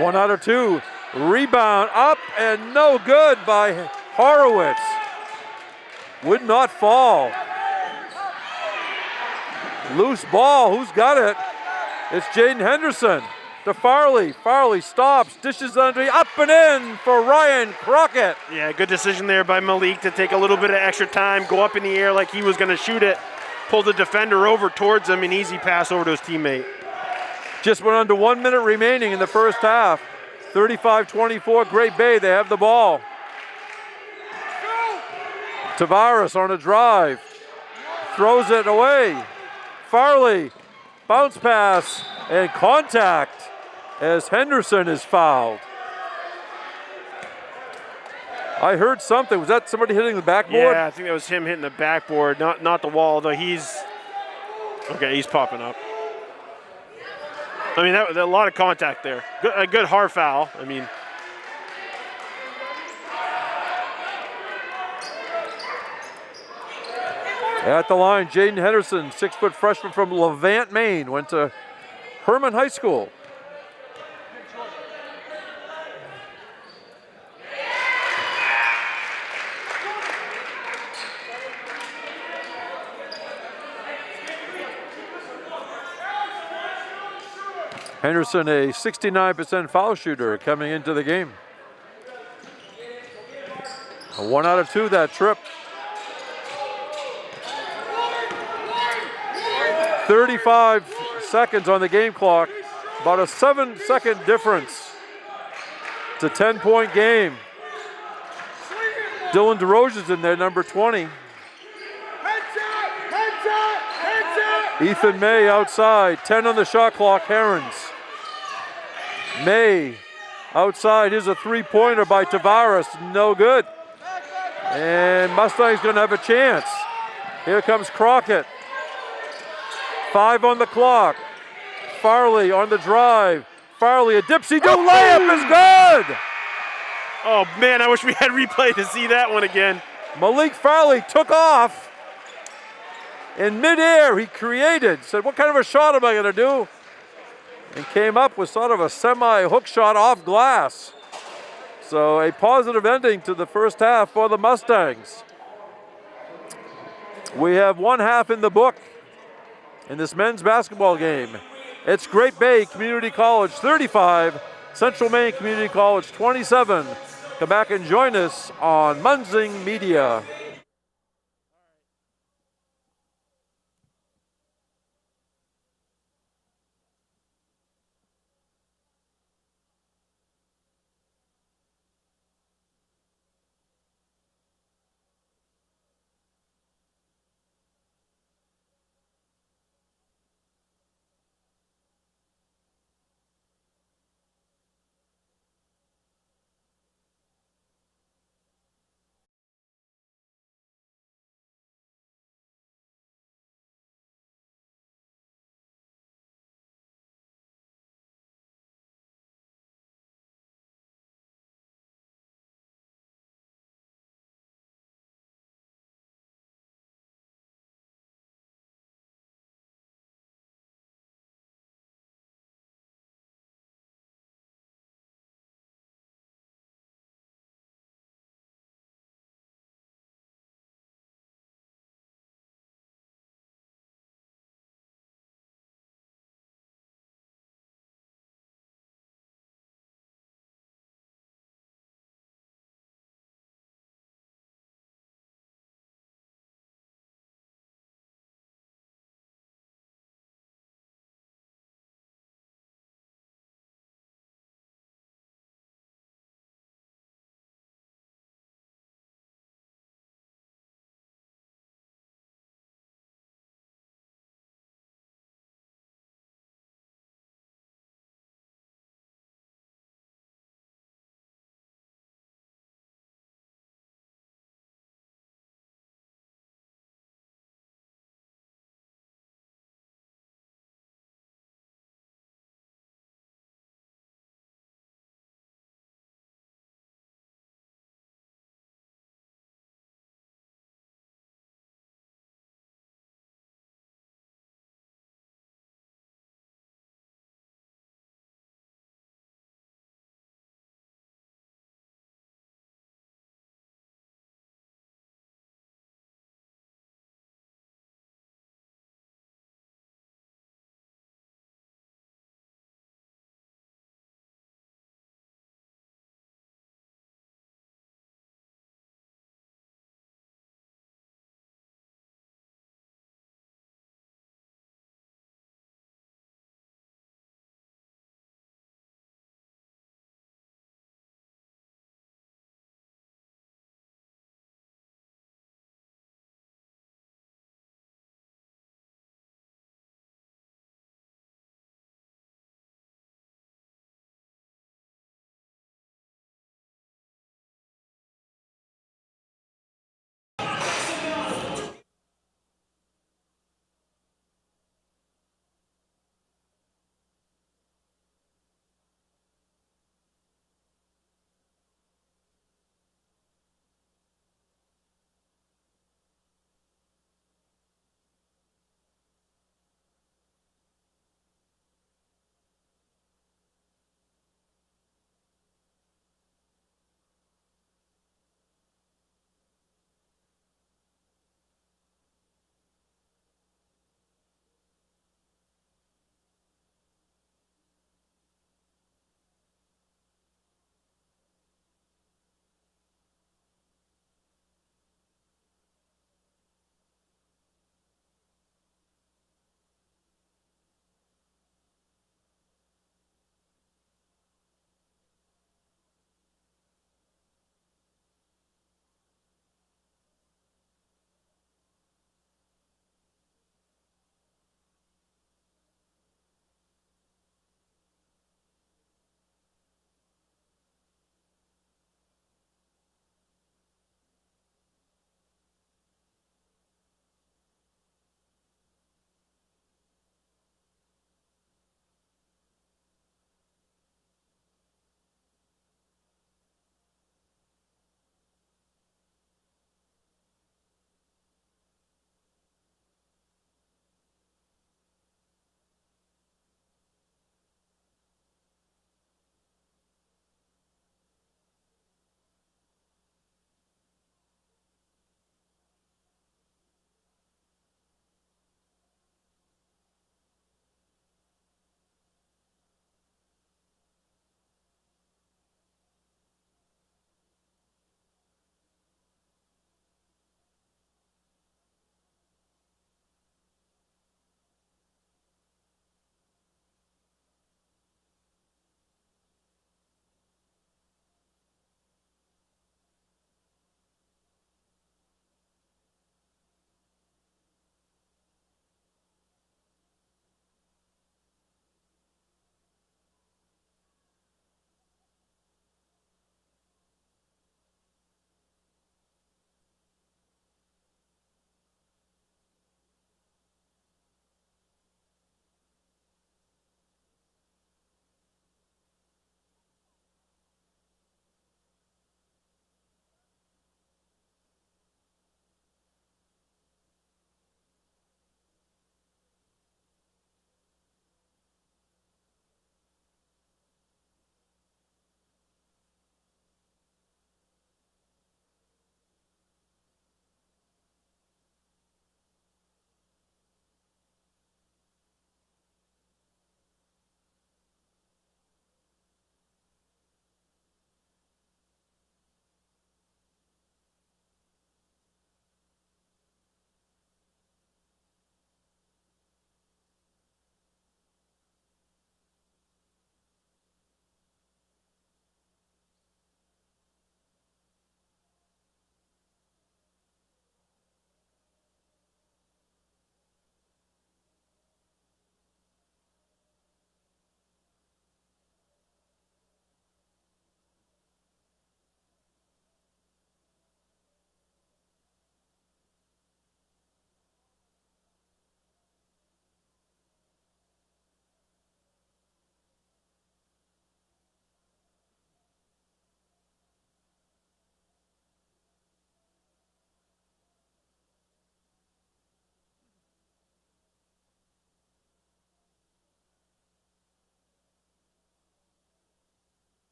1 out of 2. Rebound up and no good by Horowitz. Would not fall. Loose ball, who's got it? It's Jaden Henderson to Farley. Farley stops, dishes under, up and in for Ryan Crockett. Yeah, good decision there by Malik to take a little bit of extra time, go up in the air like he was going to shoot it, pull the defender over towards him, an easy pass over to his teammate. Just went under 1 minute remaining in the first half. 35-24, Great Bay, they have the ball. Tavares on a drive, throws it away. Farley, bounce pass, and contact as Henderson is fouled. I heard something. Was that somebody hitting the backboard? Yeah, I think that was him hitting the backboard, not the wall, though he's popping up. I mean, that was a lot of contact there. A good hard foul. I mean, at the line, Jaden Henderson, 6-foot freshman from Levant, Maine, went to Herman High School. Henderson, a 69% foul shooter coming into the game. A 1 out of 2 that trip. 35 seconds on the game clock. About a 7-second difference. It's a 10-point game. Dylan DeRoche's in there, number 20. Ethan May outside, 10 on the shot clock, Herons. May outside, here's a three-pointer by Tavares, no good. And Mustang's gonna have a chance. Here comes Crockett. 5 on the clock. Farley on the drive. Farley, a dipsy-do layup is good! oh man, I wish we had replay to see that one again. Malik Farley took off. In midair, he created, said, what kind of a shot am I gonna do? And came up with sort of a semi-hook shot off glass. So a positive ending to the first half for the Mustangs. We have one half in the book in this men's basketball game. It's Great Bay Community College 35, Central Maine Community College 27. Come back and join us on Munzing Media.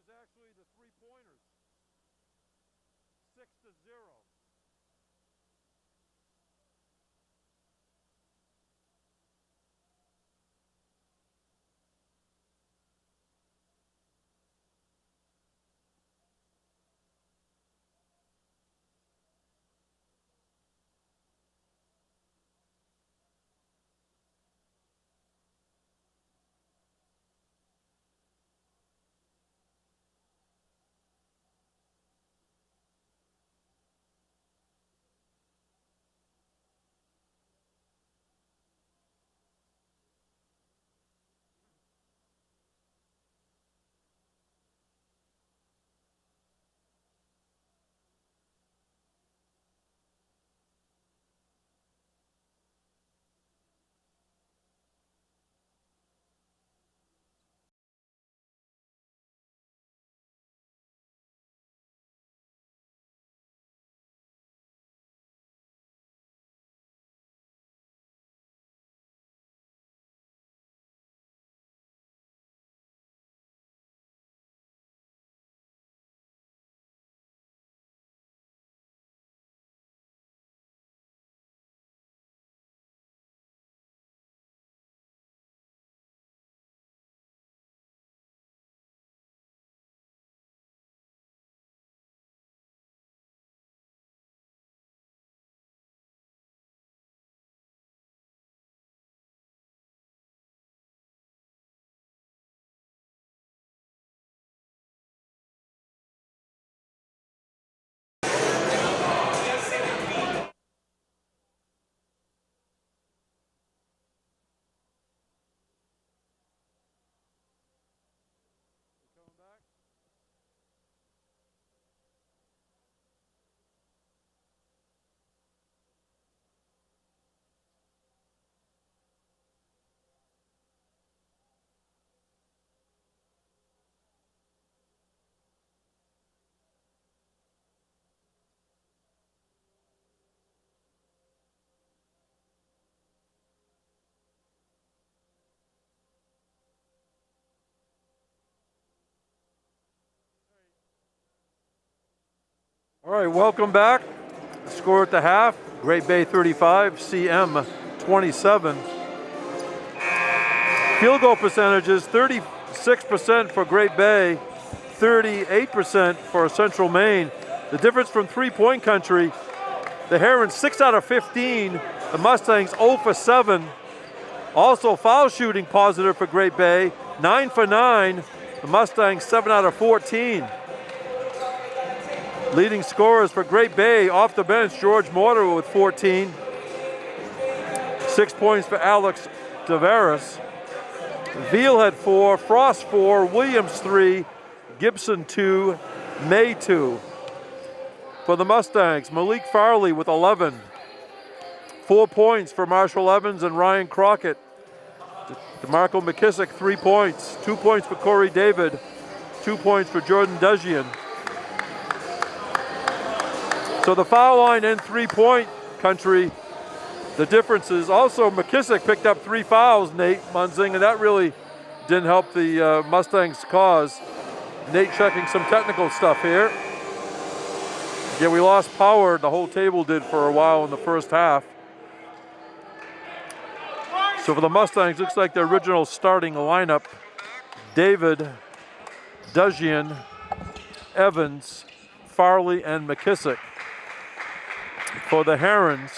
was actually the three-pointers. 6-0. All right, welcome back. The score at the half, Great Bay 35, CM 27. Field goal percentages, 36% for Great Bay, 38% for Central Maine. The difference from three-point country, the Herons 6 out of 15, the Mustangs 0 for 7. Also foul shooting positive for Great Bay, 9 for 9, the Mustangs 7 out of 14. Leading scorers for Great Bay off the bench, George Mortar with 14. 6 points for Alex Tavares. Veal had 4, Frost 4, Williams 3, Gibson 2, May 2. For the Mustangs, Malik Farley with 11. 4 points for Marshall Evans and Ryan Crockett. DeMarco McKissick, 3 points. 2 points for Corey David. 2 points for Jordan Dejian. So the foul line and three-point country, the differences. Also, McKissick picked up 3 fouls, Nate Munzing, and that really didn't help the Mustangs' cause. Nate checking some technical stuff here. Yeah, we lost power, the whole table did for a while in the first half. So for the Mustangs, looks like the original starting lineup: David, Dejian, Evans, Farley, and McKissick. For the Herons,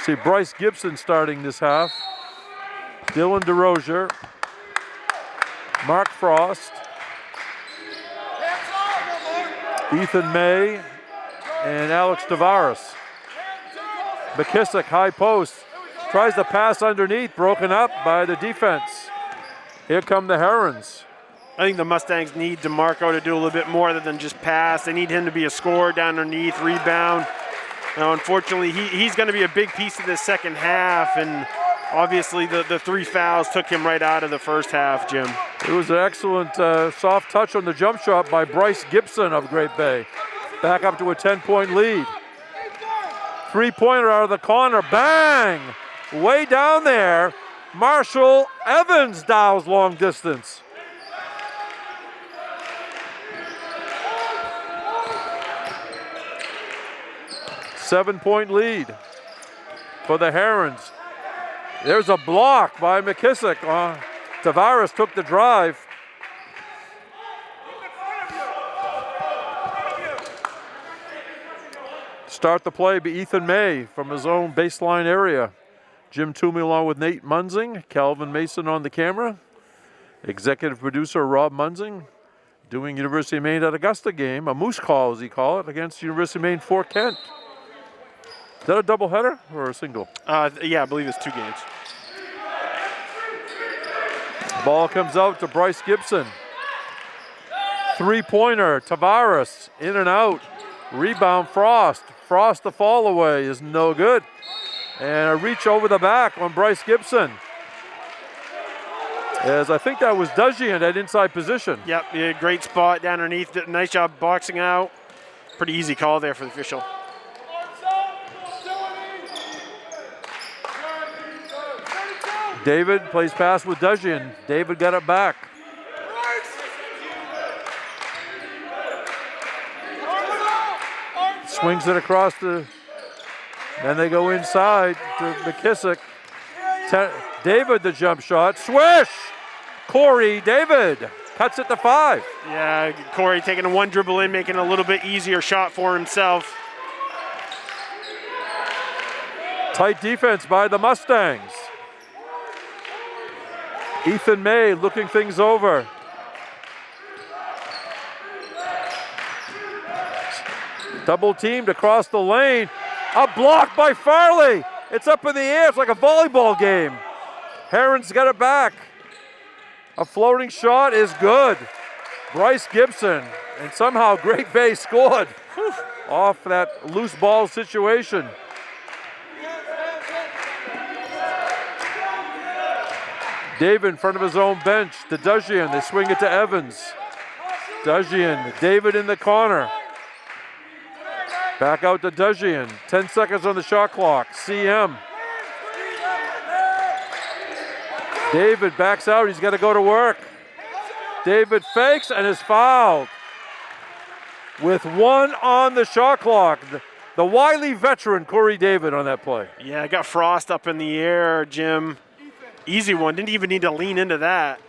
see Bryce Gibson starting this half, Dylan DeRozier, Mark Frost, Ethan May, and Alex Tavares. McKissick, high post, tries to pass underneath, broken up by the defense. Here come the Herons. I think the Mustangs need DeMarco to do a little bit more than just pass. They need him to be a scorer down underneath, rebound. Now, unfortunately, he's going to be a big piece of this second half, and obviously the 3 fouls took him right out of the first half, Jim. It was an excellent soft touch on the jump shot by Bryce Gibson of Great Bay. Back up to a 10-point lead. 3-pointer out of the corner, bang! Way down there, Marshall Evans dials long distance. 7-point lead for the Herons. There's a block by McKissick. Tavares took the drive. Start the play be Ethan May from his own baseline area. Jim Toomey along with Nate Munzing, Calvin Mason on the camera. Executive producer Rob Munzing doing University of Maine at Augusta game, a moose call as he call it, against University of Maine Fort Kent. Is that a doubleheader or a single? Yeah, I believe it's 2 games. Ball comes out to Bryce Gibson. 3-pointer, Tavares, in and out. Rebound, Frost. Frost, the fall away is no good. And a reach over the back on Bryce Gibson. As I think that was Dudgian at inside position. Yep, yeah, great spot down underneath. Nice job boxing out. Pretty easy call there for the official. David plays pass with Dudgian. David got it back. Swings it across then they go inside to McKissick. David the jump shot, swish! Corey David cuts it to 5. Yeah, Corey taking a 1 dribble in, making a little bit easier shot for himself. Tight defense by the Mustangs. Ethan May looking things over. Double teamed across the lane. A block by Farley. It's up in the air. It's like a volleyball game. Herons got it back. A floating shot is good. Bryce Gibson, and somehow Great Bay scored off that loose ball situation. David in front of his own bench to Dudgian. They swing it to Evans. Dudgian, David in the corner. Back out to Dudgian. 10 seconds on the shot clock. CM. David backs out. He's got to go to work. David fakes and is fouled. With 1 on the shot clock. The wily veteran, Corey David, on that play. Yeah, I got Frost up in the air, Jim. Easy one. Didn't even need to lean into that.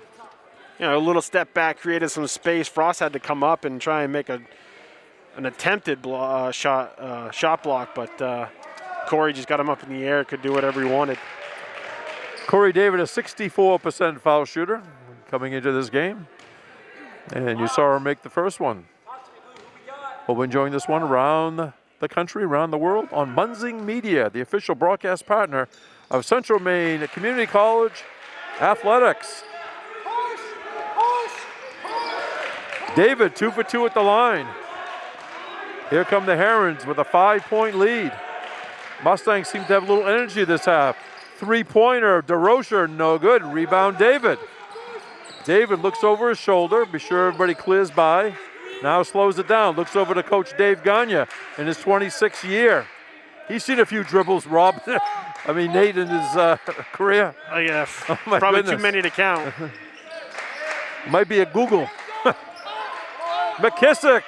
You know, a little step back, created some space. Frost had to come up and try and make an attempted shot block, but Corey just got him up in the air, could do whatever he wanted. Corey David, a 64% foul shooter coming into this game. And you saw her make the first one. We'll be enjoying this one around the country, around the world on Munzing Media, the official broadcast partner of Central Maine Community College Athletics. David, 2 for 2 at the line. Here come the Herons with a 5-point lead. Mustangs seem to have a little energy this half. 3-pointer, DeRocher, no good. Rebound, David. David looks over his shoulder, be sure everybody clears by. Now slows it down, looks over to Coach Dave Gagne in his 26th year. He's seen a few dribbles, Rob. I mean, Nate in his career. Oh, yeah, my probably goodness. too many to count. Might be a Google. McKissick.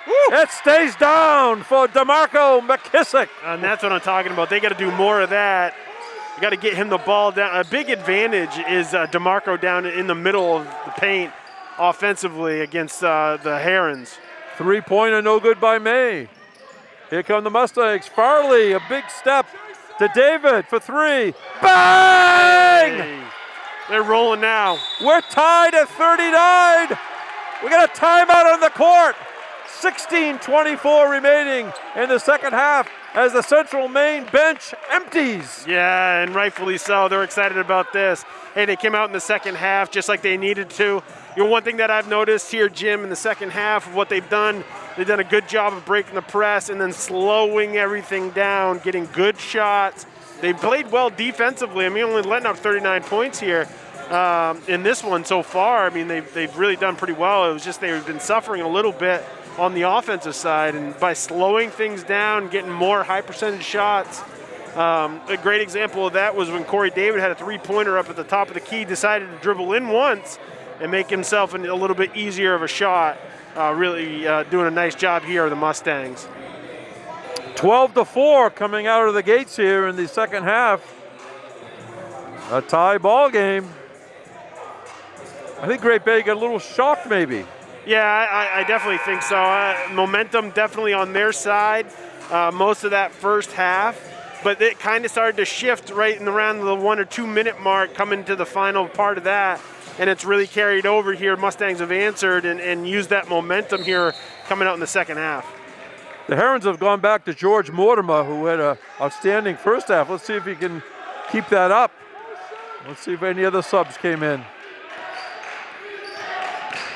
It stays down for DeMarco McKissick. And that's what I'm talking about. They got to do more of that. You got to get him the ball down. A big advantage is DeMarco down in the middle of the paint offensively against the Herons. 3-pointer, no good by May. Here come the Mustangs. Farley, a big step to David for 3. Bang! Hey, they're rolling now. We're tied at 39. We got a timeout on the court. 16:24 remaining in the second half as the Central Maine bench empties. Yeah, and rightfully so. They're excited about this. Hey, they came out in the second half just like they needed to. You know, one thing that I've noticed here, Jim, in the second half of what they've done a good job of breaking the press and then slowing everything down, getting good shots. They played well defensively. I mean, only letting up 39 points here in this one so far. I mean, they've really done pretty well. It was just they've been suffering a little bit on the offensive side, and by slowing things down, getting more high percentage shots. A great example of that was when Corey David had a 3-pointer up at the top of the key, decided to dribble in once and make himself a little bit easier of a shot. Really doing a nice job here of the Mustangs. 12-4 coming out of the gates here in the second half. A tie ball game. I think Great Bay got a little shocked maybe. Yeah, I definitely think so. Momentum definitely on their side most of that first half, but it kind of started to shift right in around the 1 or 2 minute mark coming to the final part of that, and it's really carried over here. Mustangs have answered and used that momentum here coming out in the second half. The Herons have gone back to George Mortimer, who had an outstanding first half. Let's see if he can keep that up. Let's see if any other subs came in.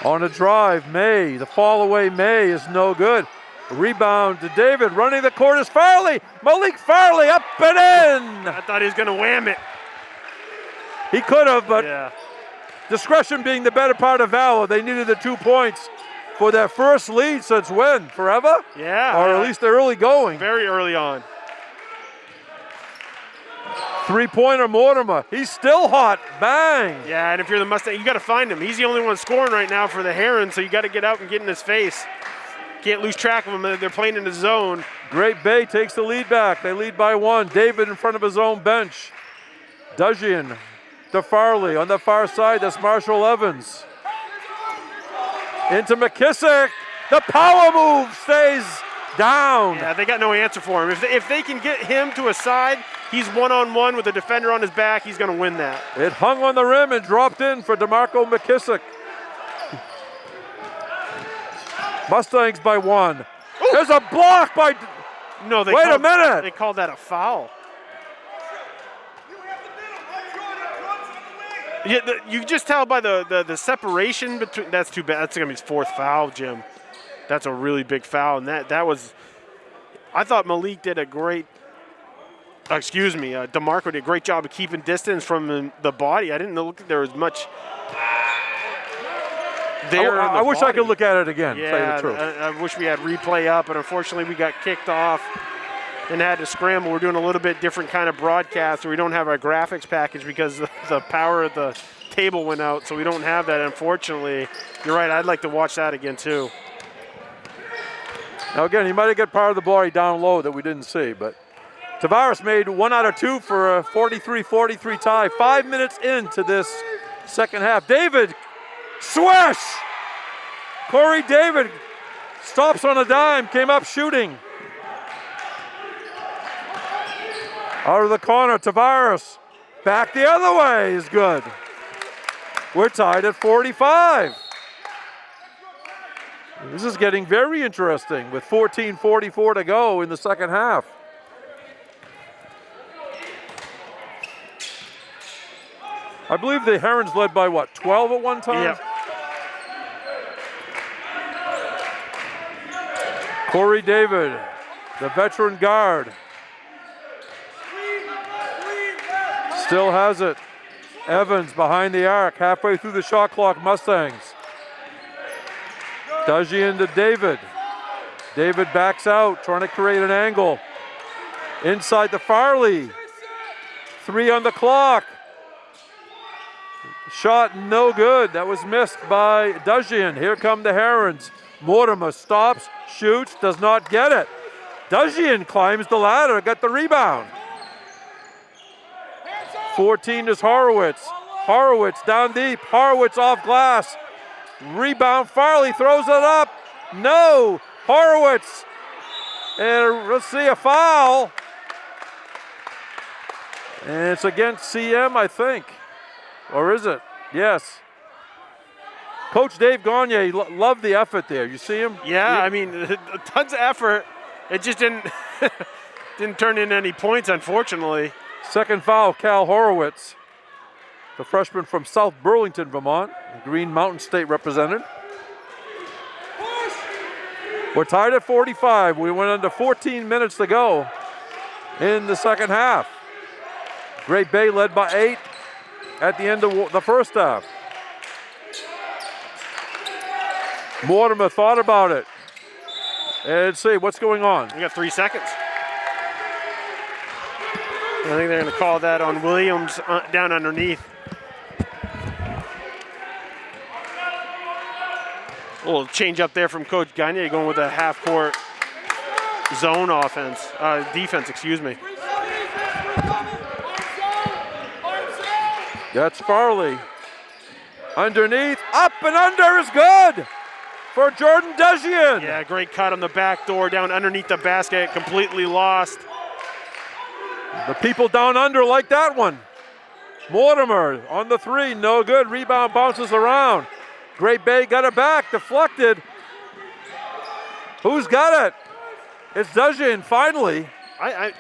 On a drive, May. The fall away, May is no good. A rebound to David. Running the court is Farley. Malik Farley up and in. I thought he was going to wham it. He could have, but yeah. Discretion being the better part of valor. They needed the 2 points for their first lead since when? Forever? Yeah. Or at least early going. Very early on. Three-pointer Mortimer. He's still hot. Bang. Yeah, and if you're the Mustang, you got to find him. He's the only one scoring right now for the Herons, so you got to get out and get in his face. Can't lose track of him. They're playing in the zone. Great Bay takes the lead back. They lead by 1. David in front of his own bench. Dujian to Farley. On the far side, that's Marshall Evans. Into McKissick. The power move stays down. Yeah, they got no answer for him. If they can get him to a side, he's one-on-one with a defender on his back, he's going to win that. It hung on the rim and dropped in for DeMarco McKissick. Mustangs by 1. Ooh. There's a block by... No, Wait a minute. They called that a foul. Yeah, you just tell by the separation between. That's too bad. That's gonna be his 4th foul, Jim. That's a really big foul, and that was. I thought Malik did a great. DeMarco did a great job of keeping distance from the body. I didn't look there was much. There, I wish I could look at it again. Yeah, tell you the truth. I wish we had replay up, but unfortunately we got kicked off and had to scramble. We're doing a little bit different kind of broadcast, where we don't have our graphics package because the power of the table went out, so we don't have that, unfortunately. You're right, I'd like to watch that again too. Now again, he might have got part of the body down low that we didn't see, but Tavares made 1 out of 2 for a 43-43 tie. 5 minutes into this second half. David, swish! Corey David stops on a dime, came up shooting. Out of the corner, Tavares. Back the other way is good. We're tied at 45. This is getting very interesting with 14:44 to go in the second half. I believe the Herons led by what, 12 at one time? Yep. Corey David, the veteran guard. Still has it. Evans behind the arc, halfway through the shot clock, Mustangs. Dujian to David. David backs out, trying to create an angle. Inside to Farley. 3 on the clock. Shot no good. That was missed by Dujian. Here come the Herons. Mortimer stops, shoots, does not get it. Dujian climbs the ladder, got the rebound. 14 is Horowitz. Horowitz down deep. Horowitz off glass. Rebound. Farley throws it up. No. Horowitz. And let's see a foul. And it's against CM, I think. Or is it? Yes. Coach Dave Gagne loved the effort there. You see him? Yeah, I mean, tons of effort. It just didn't turn in any points, unfortunately. Second foul, Cal Horowitz, the freshman from South Burlington, Vermont, Green Mountain State represented. We're tied at 45. We went under 14 minutes to go in the second half. Great Bay led by 8 at the end of the first half. Mortimer thought about it. And let's see, what's going on? We got 3 seconds. I think they're going to call that on Williams down underneath. A little change up there from Coach Gagne, going with a half-court zone defense, excuse me. That's Farley. Underneath, up and under is good for Jordan Dejian. Yeah, great cut on the back door, down underneath the basket, completely lost. The people down under like that one. Mortimer on the three, no good. Rebound bounces around. Great Bay got it back, deflected. Who's got it? It's Dejian finally.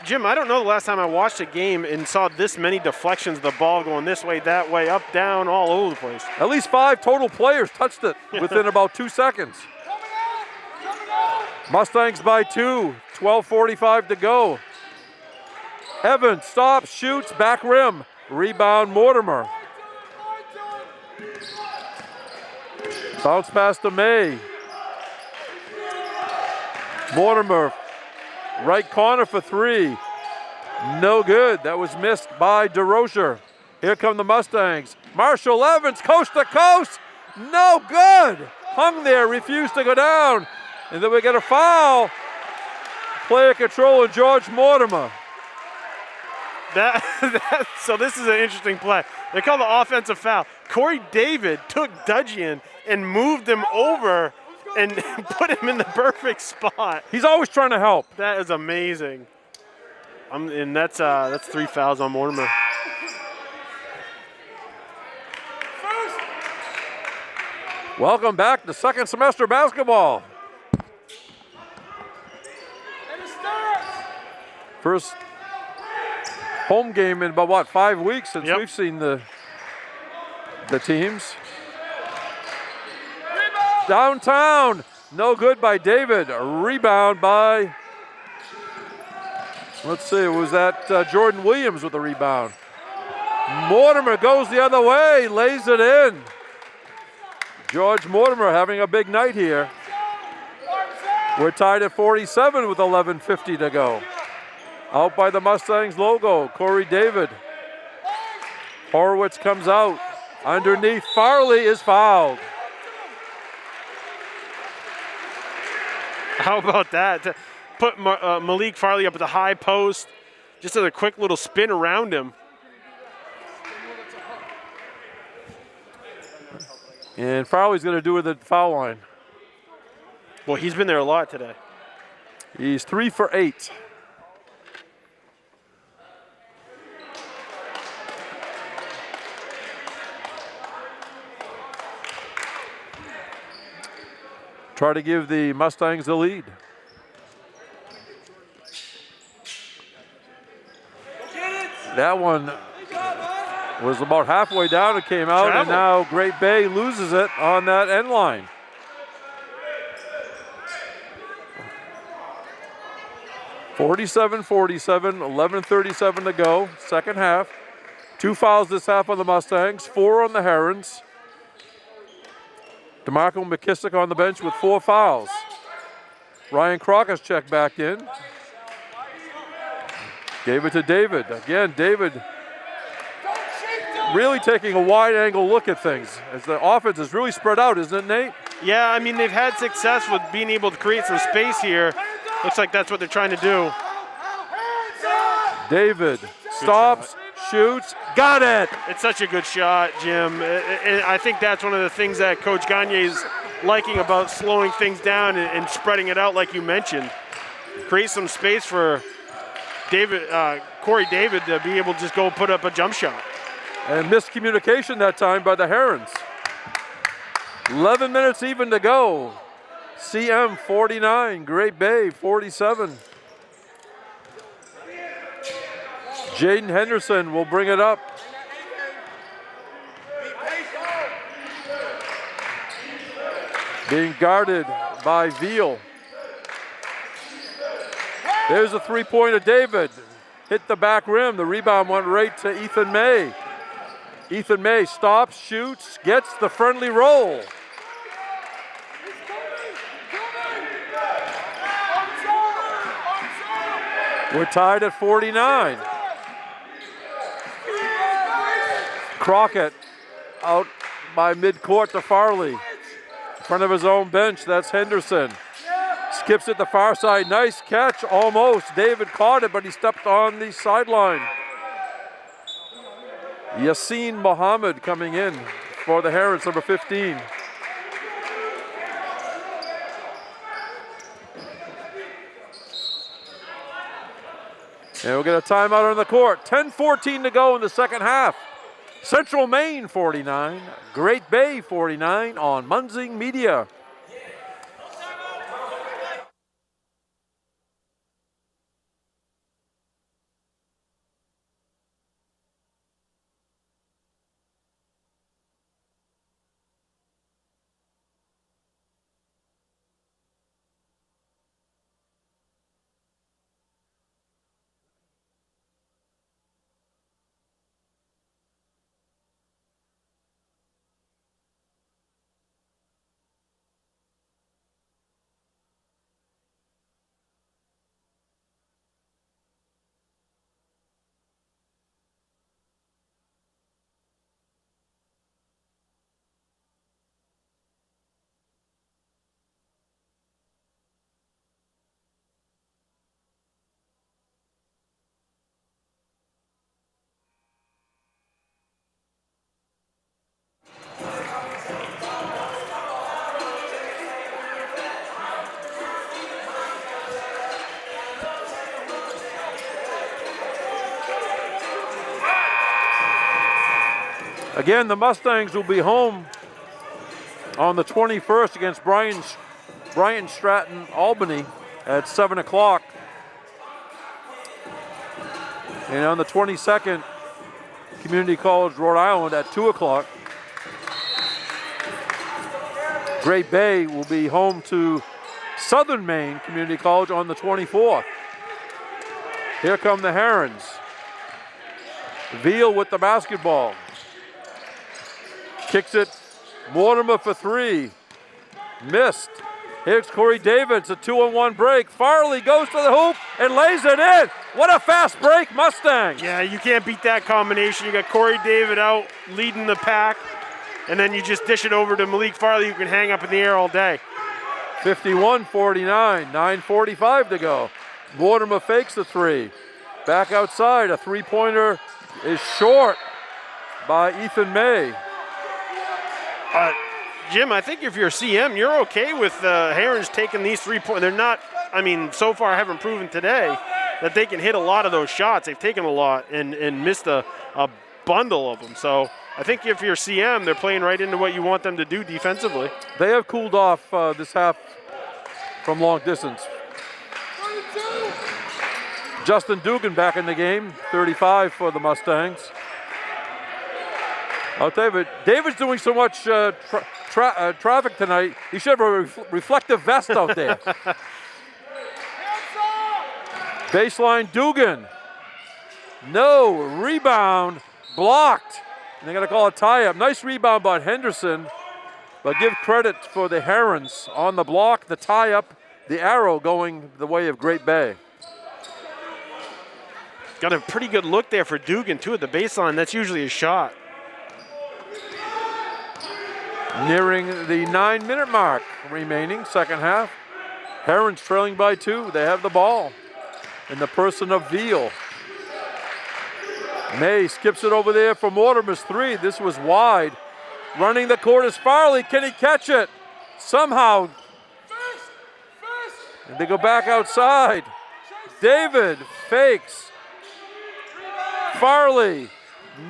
Jim, I don't know the last time I watched a game and saw this many deflections of the ball going this way, that way, up, down, all over the place. At least 5 total players touched it within about 2 seconds. Mustangs by 2, 12:45 to go. Evans stops, shoots, back rim. Rebound Mortimer. Bounce pass to May. Mortimer, right corner for 3. No good. That was missed by DeRocher. Here come the Mustangs. Marshall Evans, coast to coast. No good. Hung there, refused to go down. And then we get a foul. Player control of George Mortimer. So this is an interesting play. They call the offensive foul. Corey David took Dejian and moved him over and put him in the perfect spot. He's always trying to help. That is amazing. And that's 3 fouls on Mortimer. Welcome back to second semester basketball. First home game in about 5 weeks since we've seen the teams. Downtown, no good by David. A rebound by, let's see, was that Jordan Williams with the rebound. Mortimer goes the other way, lays it in. George Mortimer having a big night here. We're tied at 47 with 11:50 to go. Out by the Mustangs logo, Corey David. Horowitz comes out. Underneath, Farley is fouled. How about that? To put Malik Farley up at the high post, just as a quick little spin around him. And Farley's going to do it at the foul line. Well, he's been there a lot today. He's 3 for 8. Try to give the Mustangs the lead. That one was about halfway down. It came out, and now Great Bay loses it on that end line. (47-47), 11:37 to go, second half. 2 fouls this half on the Mustangs, 4 on the Herons. DeMarco McKissick on the bench with 4 fouls. Ryan Crockett's checked back in. Gave it to David. Again, David really taking a wide angle look at things as the offense is really spread out, isn't it, Nate? Yeah, I mean, they've had success with being able to create some space here. Looks like that's what they're trying to do. David stops, shoots, got it. It's such a good shot, Jim. I think that's one of the things that Coach Gagne is liking about slowing things down and spreading it out like you mentioned. Create some space for Corey David to be able to just go put up a jump shot. And miscommunication that time by the Herons. 11 minutes even to go. CM 49, Great Bay 47. Jaden Henderson will bring it up. Being guarded by Veal. There's a three-pointer, David. Hit the back rim. The rebound went right to Ethan May. Ethan May stops, shoots, gets the friendly roll. We're tied at 49. Crockett out by midcourt to Farley. In front of his own bench, that's Henderson. Skips it the far side. Nice catch, almost. David caught it, but he stepped on the sideline. Yassine Mohammed coming in for the Herons, number 15. And we'll get a timeout on the court. 10:14 to go in the second half. Central Maine 49, Great Bay 49 on Munzing Media. Again, the Mustangs will be home on the 21st against Bryant Stratton Albany at 7 o'clock. And on the 22nd, Community College Rhode Island at 2 o'clock. Great Bay will be home to Southern Maine Community College on the 24th. Here come the Herons. Veal with the basketball. Kicks it, Mortimer for three. Missed. Here's Corey Davids, a 2-on-1 break. Farley goes to the hoop and lays it in. What a fast break, Mustangs. Yeah, you can't beat that combination. You got Corey David out leading the pack, and then you just dish it over to Malik Farley, who can hang up in the air all day. 51-49, 9:45 to go. Mortimer fakes the three. Back outside, a three-pointer is short by Ethan May. Jim, I think if you're CM, you're okay with the Herons taking these 3 points. They're not, so far haven't proven today that they can hit a lot of those shots. They've taken a lot and missed a bundle of them. So I think if you're CM, they're playing right into what you want them to do defensively. They have cooled off this half from long distance. Justin Dugan back in the game, 35 for the Mustangs. I'll tell you, David's doing so much traffic tonight, he should have a reflective vest out there. Baseline Dugan. No, rebound, blocked. And they're going to call a tie-up. Nice rebound by Henderson, but give credit for the Herons on the block, the tie-up, the arrow going the way of Great Bay. Got a pretty good look there for Dugan, too, at the baseline. That's usually a shot. Nearing the 9-minute mark remaining, second half. Herons trailing by 2. They have the ball in the person of Veal. May skips it over there for Mortimer's three. This was wide. Running the court is Farley. Can he catch it? Somehow. And they go back outside. David fakes. Farley.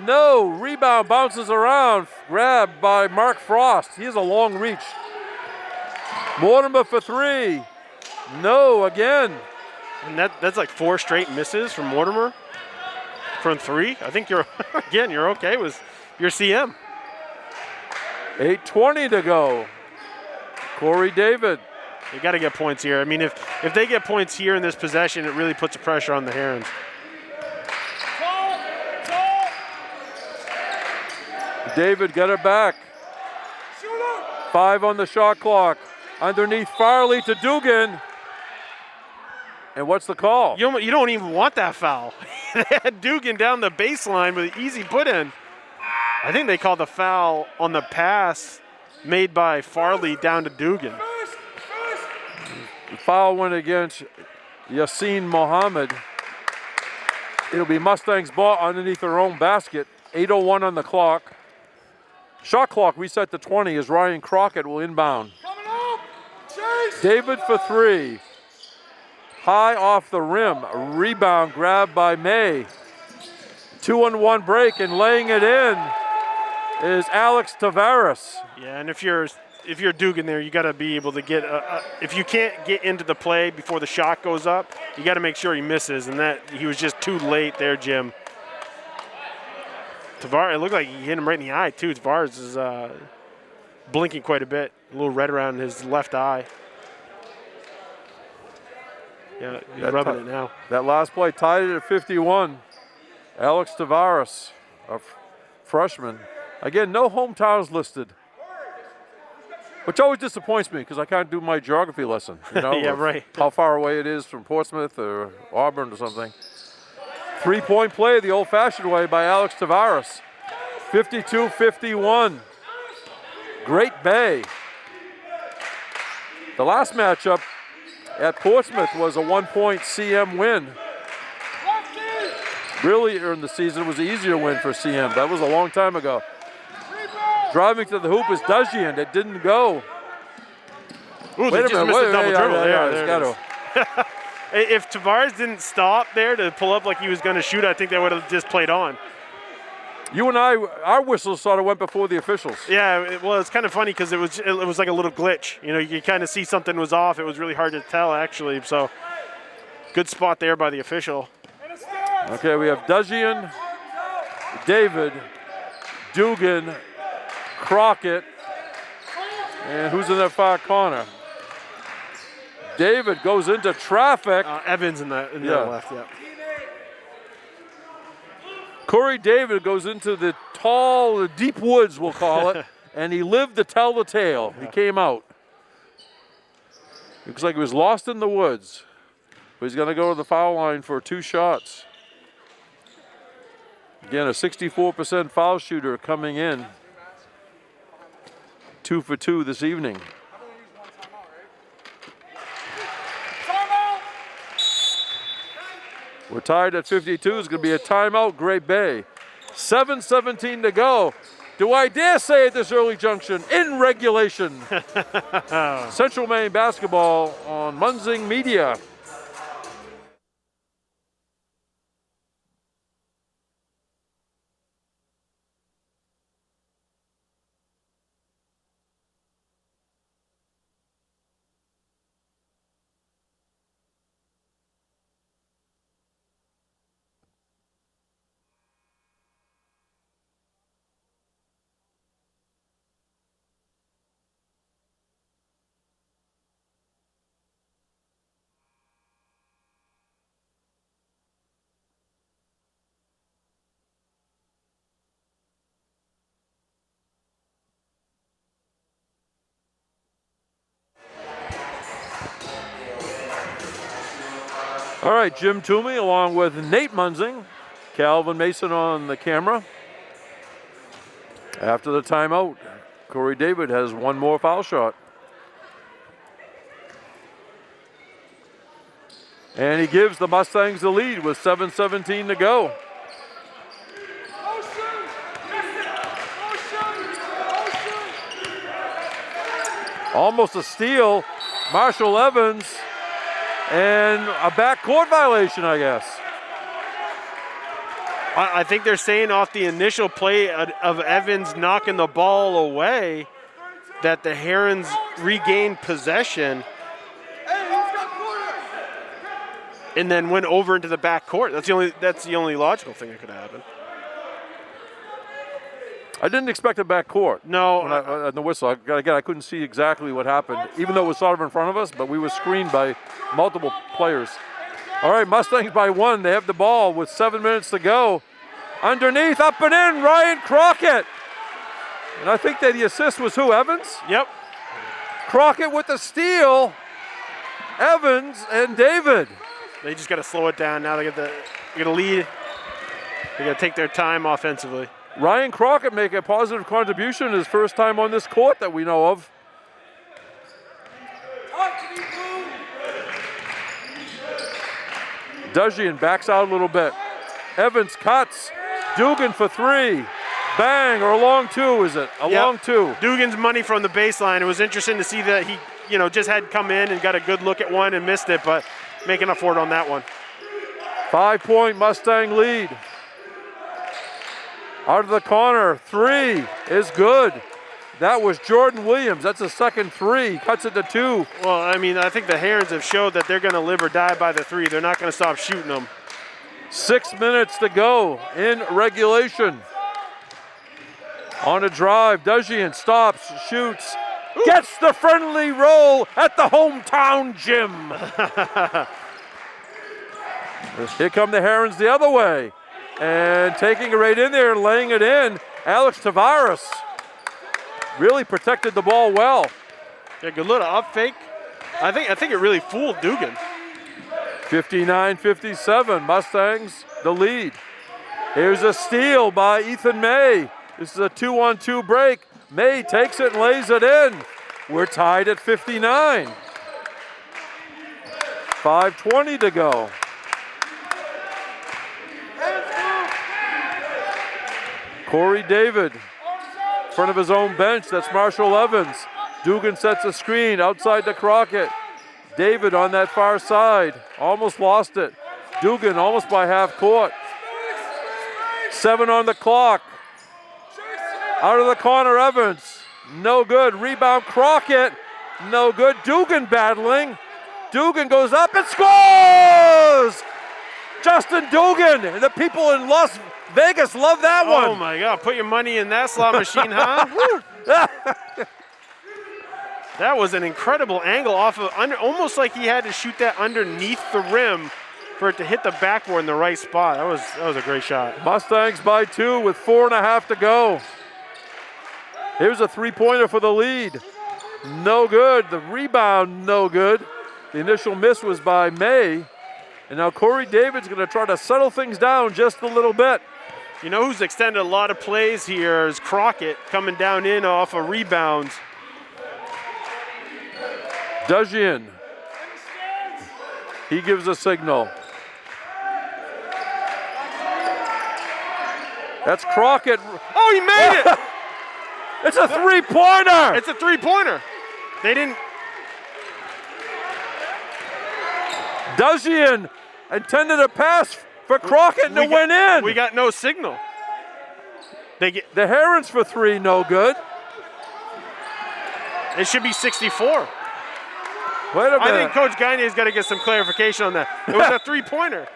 No, rebound bounces around, grabbed by Mark Frost. He has a long reach. Mortimer for three. No, again. And that's like 4 straight misses from Mortimer from 3. I think you're, again, you're okay with your CM. 8:20 to go. Corey David. You got to get points here. If they get points here in this possession, it really puts the pressure on the Herons. David got it back. 5 on the shot clock. Underneath Farley to Dugan. And what's the call? You don't even want that foul. They had Dugan down the baseline with an easy put in. I think they called the foul on the pass made by Farley down to Dugan. Foul went against Yassine Mohammed. It'll be Mustangs ball underneath their own basket. 8:01 on the clock. Shot clock reset to 20 as Ryan Crockett will inbound. Coming up. Chase. David for three. High off the rim. A rebound grab by May. 2-on-1 break, and laying it in is Alex Tavares. Yeah, and if you're Dugan there, you got to be able to get. If you can't get into the play before the shot goes up, you got to make sure he misses, and that he was just too late there, Jim. Tavares, it looked like he hit him right in the eye too. Tavares is blinking quite a bit, a little red around his left eye. Yeah, he's rubbing it now. That last play tied it at 51. Alex Tavares, a freshman. Again, no hometowns listed, which always disappoints me because I can't do my geography lesson. You know, yeah, right. How far away it is from Portsmouth or Auburn or something. 3-point play the old-fashioned way by Alex Tavares. 52-51. Great Bay. The last matchup at Portsmouth was a 1-point CM win. Really, in the season, it was an easier win for CM. That was a long time ago. Driving to the hoop is Dajian. It didn't go. Ooh, Wait a just minute. missed Wait, a double dribble. there There. If Tavares didn't stop there to pull up like he was going to shoot, I think they would have just played on. You and I, our whistles sort of went before the officials. Yeah, well, it's kind of funny because it was like a little glitch. You know, you kind of see something was off. It was really hard to tell, actually. So, good spot there by the official. Okay, we have Dajian, David, Dugan, Crockett, and who's in that far corner? David goes into traffic. Evans in the left, yeah. Corey David goes into the tall, deep woods, we'll call it, and he lived to tell the tale. He came out. Looks like he was lost in the woods, but he's going to go to the foul line for 2 shots. Again, a 64% foul shooter coming in. 2 for 2 this evening. We're tied at 52. It's going to be a timeout, Great Bay. 7:17 to go. Do I dare say at this early junction, in regulation. Central Maine basketball on Munzing Media. All right, Jim Toomey along with Nate Munzing, Calvin Mason on the camera. After the timeout, Corey David has one more foul shot. And he gives the Mustangs the lead with 7:17 to go. Almost a steal. Marshall Evans. And a backcourt violation, I guess. I think they're saying off the initial play of Evans knocking the ball away that the Herons regained possession and then went over into the backcourt. That's the only logical thing that could happen. I didn't expect a backcourt. No. On the whistle. Again, I couldn't see exactly what happened, even though it was sort of in front of us, but we were screened by multiple players. All right, Mustangs by 1. They have the ball with 7 minutes to go. Underneath, up and in, Ryan Crockett. And I think that the assist was who, Evans? Yep. Crockett with the steal. Evans and David. They just got to slow it down. Now they get a lead. They got to take their time offensively. Ryan Crockett make a positive contribution his first time on this court that we know of. Dujian backs out a little bit. Evans cuts. Dugan for three. Bang, or a long two, is it? Long two. Dugan's money from the baseline. It was interesting to see that he, just had come in and got a good look at one and missed it, but making up for it on that one. 5-point Mustang lead. Out of the corner, three is good. That was Jordan Williams. That's a second three. Cuts it to two. Well, I think the Herons have showed that they're going to live or die by the three. They're not going to stop shooting them. 6 minutes to go in regulation. On a drive, Dujian stops, shoots, gets the friendly roll at the hometown gym. Here come the Herons the other way. And taking it right in there, laying it in, Alex Tavares. Really protected the ball well. Yeah, good little up fake. I think it really fooled Dugan. 59-57, Mustangs the lead. Here's a steal by Ethan May. This is a 2-on-2 break. May takes it and lays it in. We're tied at 59. 5:20 to go. Corey David, in front of his own bench. That's Marshall Evans. Dugan sets a screen outside to Crockett. David on that far side. Almost lost it. Dugan almost by half court. 7 on the clock. Out of the corner, Evans. No good. Rebound, Crockett. No good. Dugan battling. Dugan goes up and scores! Justin Dugan. And the people in Las Vegas love that one. Oh my God, put your money in that slot machine, huh? That was an incredible angle off of almost like he had to shoot that underneath the rim for it to hit the backboard in the right spot. That was a great shot. Mustangs by 2 with 4.5 to go. Here's a three-pointer for the lead. No good. The rebound, no good. The initial miss was by May. And now Corey David's going to try to settle things down just a little bit. You know who's extended a lot of plays here is Crockett coming down in off of rebounds. Dujian. He gives a signal. That's Crockett. Oh, he made it! It's a three-pointer! It's a three-pointer. They didn't. Dujian intended a pass for Crockett to win in. We got no signal. The Herons for three, no good. It should be 64. Wait a minute. I think Coach Gagne's got to get some clarification on that. It was a three-pointer.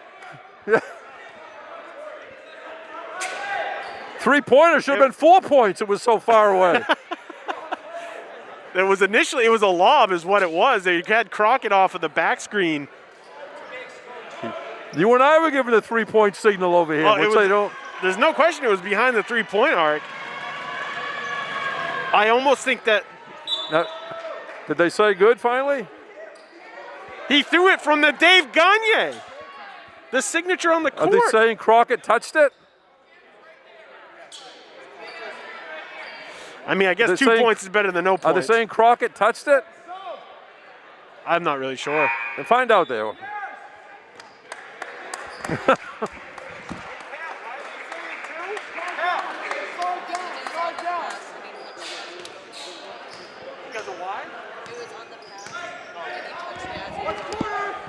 Three-pointer should have been 4 points. It was so far away. It was a lob is what it was. They had Crockett off of the back screen. You and I were given a three-point signal over here, which they don't. There's no question it was behind the three-point arc. I almost think that. Now, did they say good finally? He threw it from the Dave Gagne. The signature on the court. Are they saying Crockett touched it? I mean, I guess 2 points is better than no points. Are they saying Crockett touched it? I'm not really sure. Then find out there.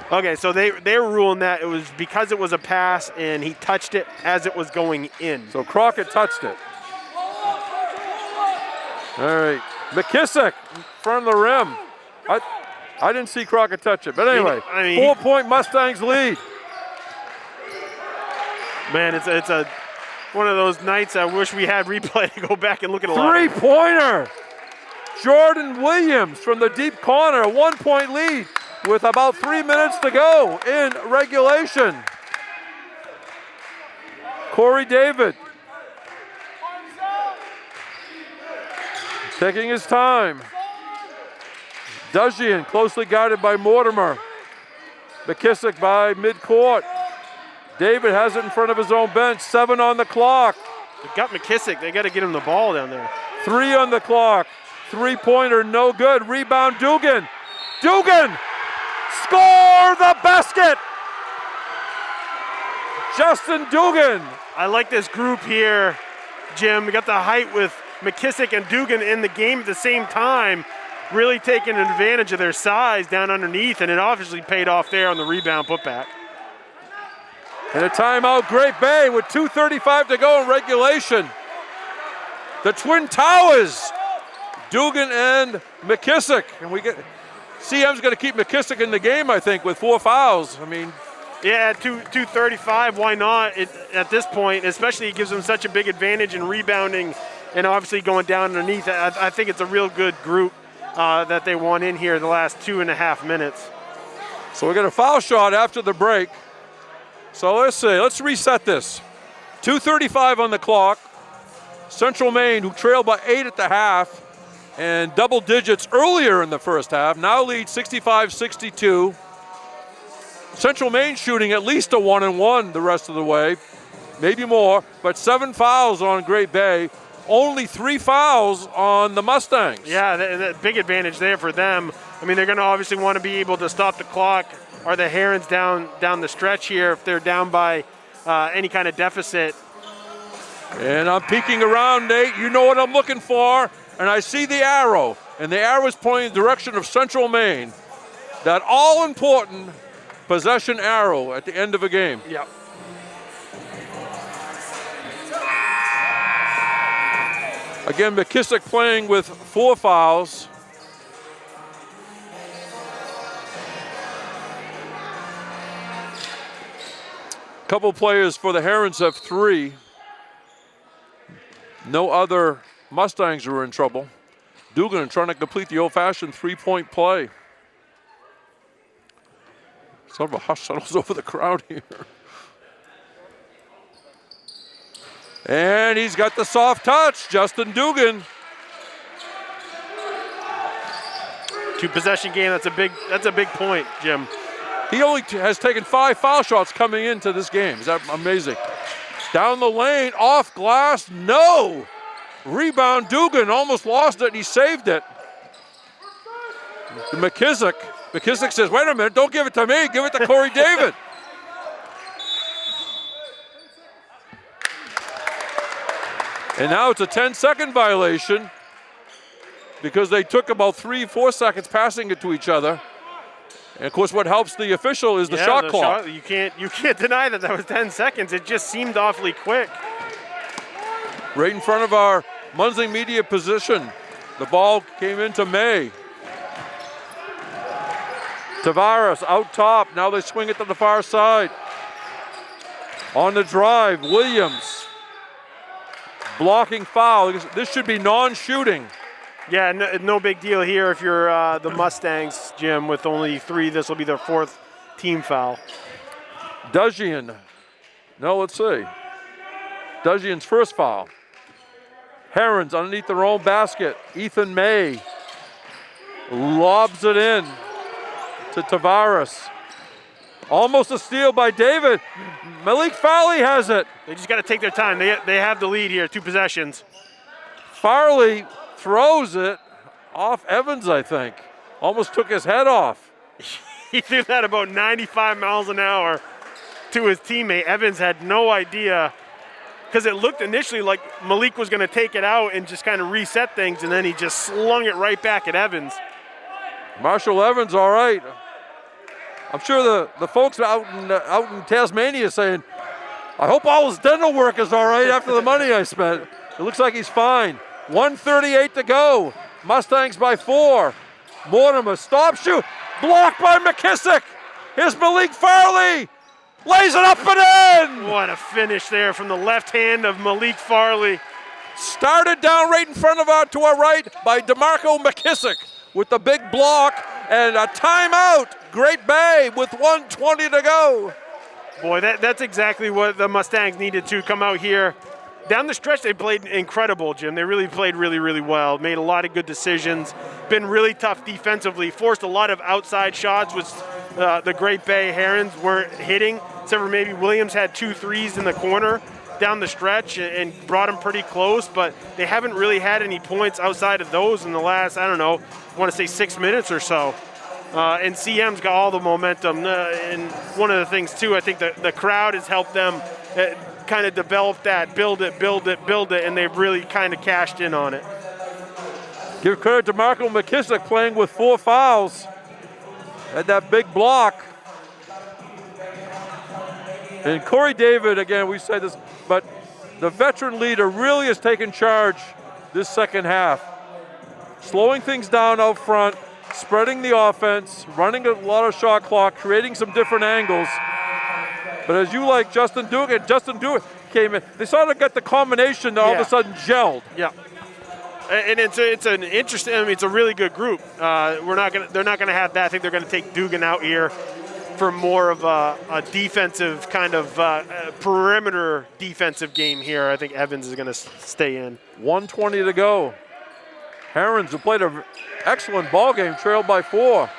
Okay, so they were ruling that it was because it was a pass and he touched it as it was going in. So Crockett touched it. All right, McKissick in front of the rim. I didn't see Crockett touch it, but anyway, 4 point Mustangs lead. Man, it's one of those nights I wish we had replay to go back and look at a lot. Three-pointer. Jordan Williams from the deep corner, a 1 point lead with about 3 minutes to go in regulation. Corey David taking his time. Dujian closely guarded by Mortimer. McKissick by midcourt. David has it in front of his own bench. 7 on the clock. They got McKissick. They got to get him the ball down there. 3 on the clock. Three-pointer, no good. Rebound, Dugan. Dugan! Score the basket! Justin Dugan. I like this group here, Jim. We got the height with McKissick and Dugan in the game at the same time, really taking advantage of their size down underneath, and it obviously paid off there on the rebound putback. And a timeout, Great Bay with 2:35 to go in regulation. The Twin Towers, Dugan and McKissick. And CM's going to keep McKissick in the game, I think, with 4 fouls. I mean, yeah, at 2:35, why not at this point, especially it gives them such a big advantage in rebounding and obviously going down underneath. I think it's a real good group that they won in here the last 2.5 minutes. So we got a foul shot after the break. So let's reset this. 2:35 on the clock. Central Maine, who trailed by 8 at the half and double digits earlier in the first half, now leads 65-62. Central Maine shooting at least a 1-and-1 the rest of the way, maybe more, but 7 fouls on Great Bay, only 3 fouls on the Mustangs. Yeah, that big advantage there for them. I mean, they're going to obviously want to be able to stop the clock. Are the Herons down the stretch here if they're down by any kind of deficit? And I'm peeking around, Nate. You know what I'm looking for. And I see the arrow. And the arrow is pointing in the direction of Central Maine. That all-important possession arrow at the end of a game. Yep. Again, McKissick playing with 4 fouls. Couple players for the Herons have 3. No other Mustangs are in trouble. Dugan trying to complete the old-fashioned 3-point play. Sort of a hush settles over the crowd here. And he's got the soft touch, Justin Dugan. 2-possession game, that's a big point, Jim. He only has taken 5 foul shots coming into this game. Is that amazing? Down the lane, off glass, no! Rebound, Dugan almost lost it, and he saved it. McKissick says, wait a minute, don't give it to me, give it to Corey David. And now it's a 10-second violation because they took about 3-4 seconds passing it to each other. And of course, what helps the official is the shot clock. You can't deny that was 10 seconds. It just seemed awfully quick. Right in front of our Munsing media position. The ball came into May. Tavares out top. Now they swing it to the far side. On the drive, Williams. Blocking foul. This should be non-shooting. Yeah, no big deal here if you're the Mustangs, Jim, with only 3. This will be their 4th team foul. Dujian. No, let's see. Dujian's first foul. Herons underneath their own basket. Ethan May lobs it in to Tavares. Almost a steal by David. Malik Farley has it. They just got to take their time. They have the lead here, 2 possessions. Farley throws it off Evans, I think. Almost took his head off. He threw that about 95 miles an hour to his teammate. Evans had no idea because it looked initially like Malik was going to take it out and just kind of reset things, and then he just slung it right back at Evans. Marshall Evans, all right. I'm sure the folks out in Tasmania saying, I hope all his dental work is all right after the money I spent. It looks like he's fine. 1:38 to go. Mustangs by 4. Mortimer, stop shoot. Blocked by McKissick. Here's Malik Farley. Lays it up and in. What a finish there from the left hand of Malik Farley. Started down right in front of to our right by DeMarco McKissick with the big block and a timeout. Great Bay with 1:20 to go. Boy, that's exactly what the Mustangs needed to come out here. Down the stretch, they played incredible, Jim. They really played really, really well. Made a lot of good decisions. Been really tough defensively. Forced a lot of outside shots, which the Great Bay Herons weren't hitting. Except for maybe Williams had 2 threes in the corner down the stretch and brought them pretty close. But they haven't really had any points outside of those in the last, I don't know, I want to say 6 minutes or so. And CM's got all the momentum. And one of the things, too, I think the crowd has helped them kind of develop that, build it, and they've really kind of cashed in on it. Give credit to Marco McKissick playing with 4 fouls. Had that big block. And Corey David, again, we said this, but the veteran leader really has taken charge this second half. Slowing things down out front, spreading the offense, running a lot of shot clock, creating some different angles. But as you like Justin Duke came in. They sort of got the combination that all of a sudden gelled. Yeah. And it's an interesting. I mean, it's a really good group. They're not gonna have that. I think they're gonna take Dugan out here for more of a defensive kind of perimeter defensive game here. I think Evans is gonna stay in. 1:20 to go. Herons, who played an excellent ball game, trailed by 4.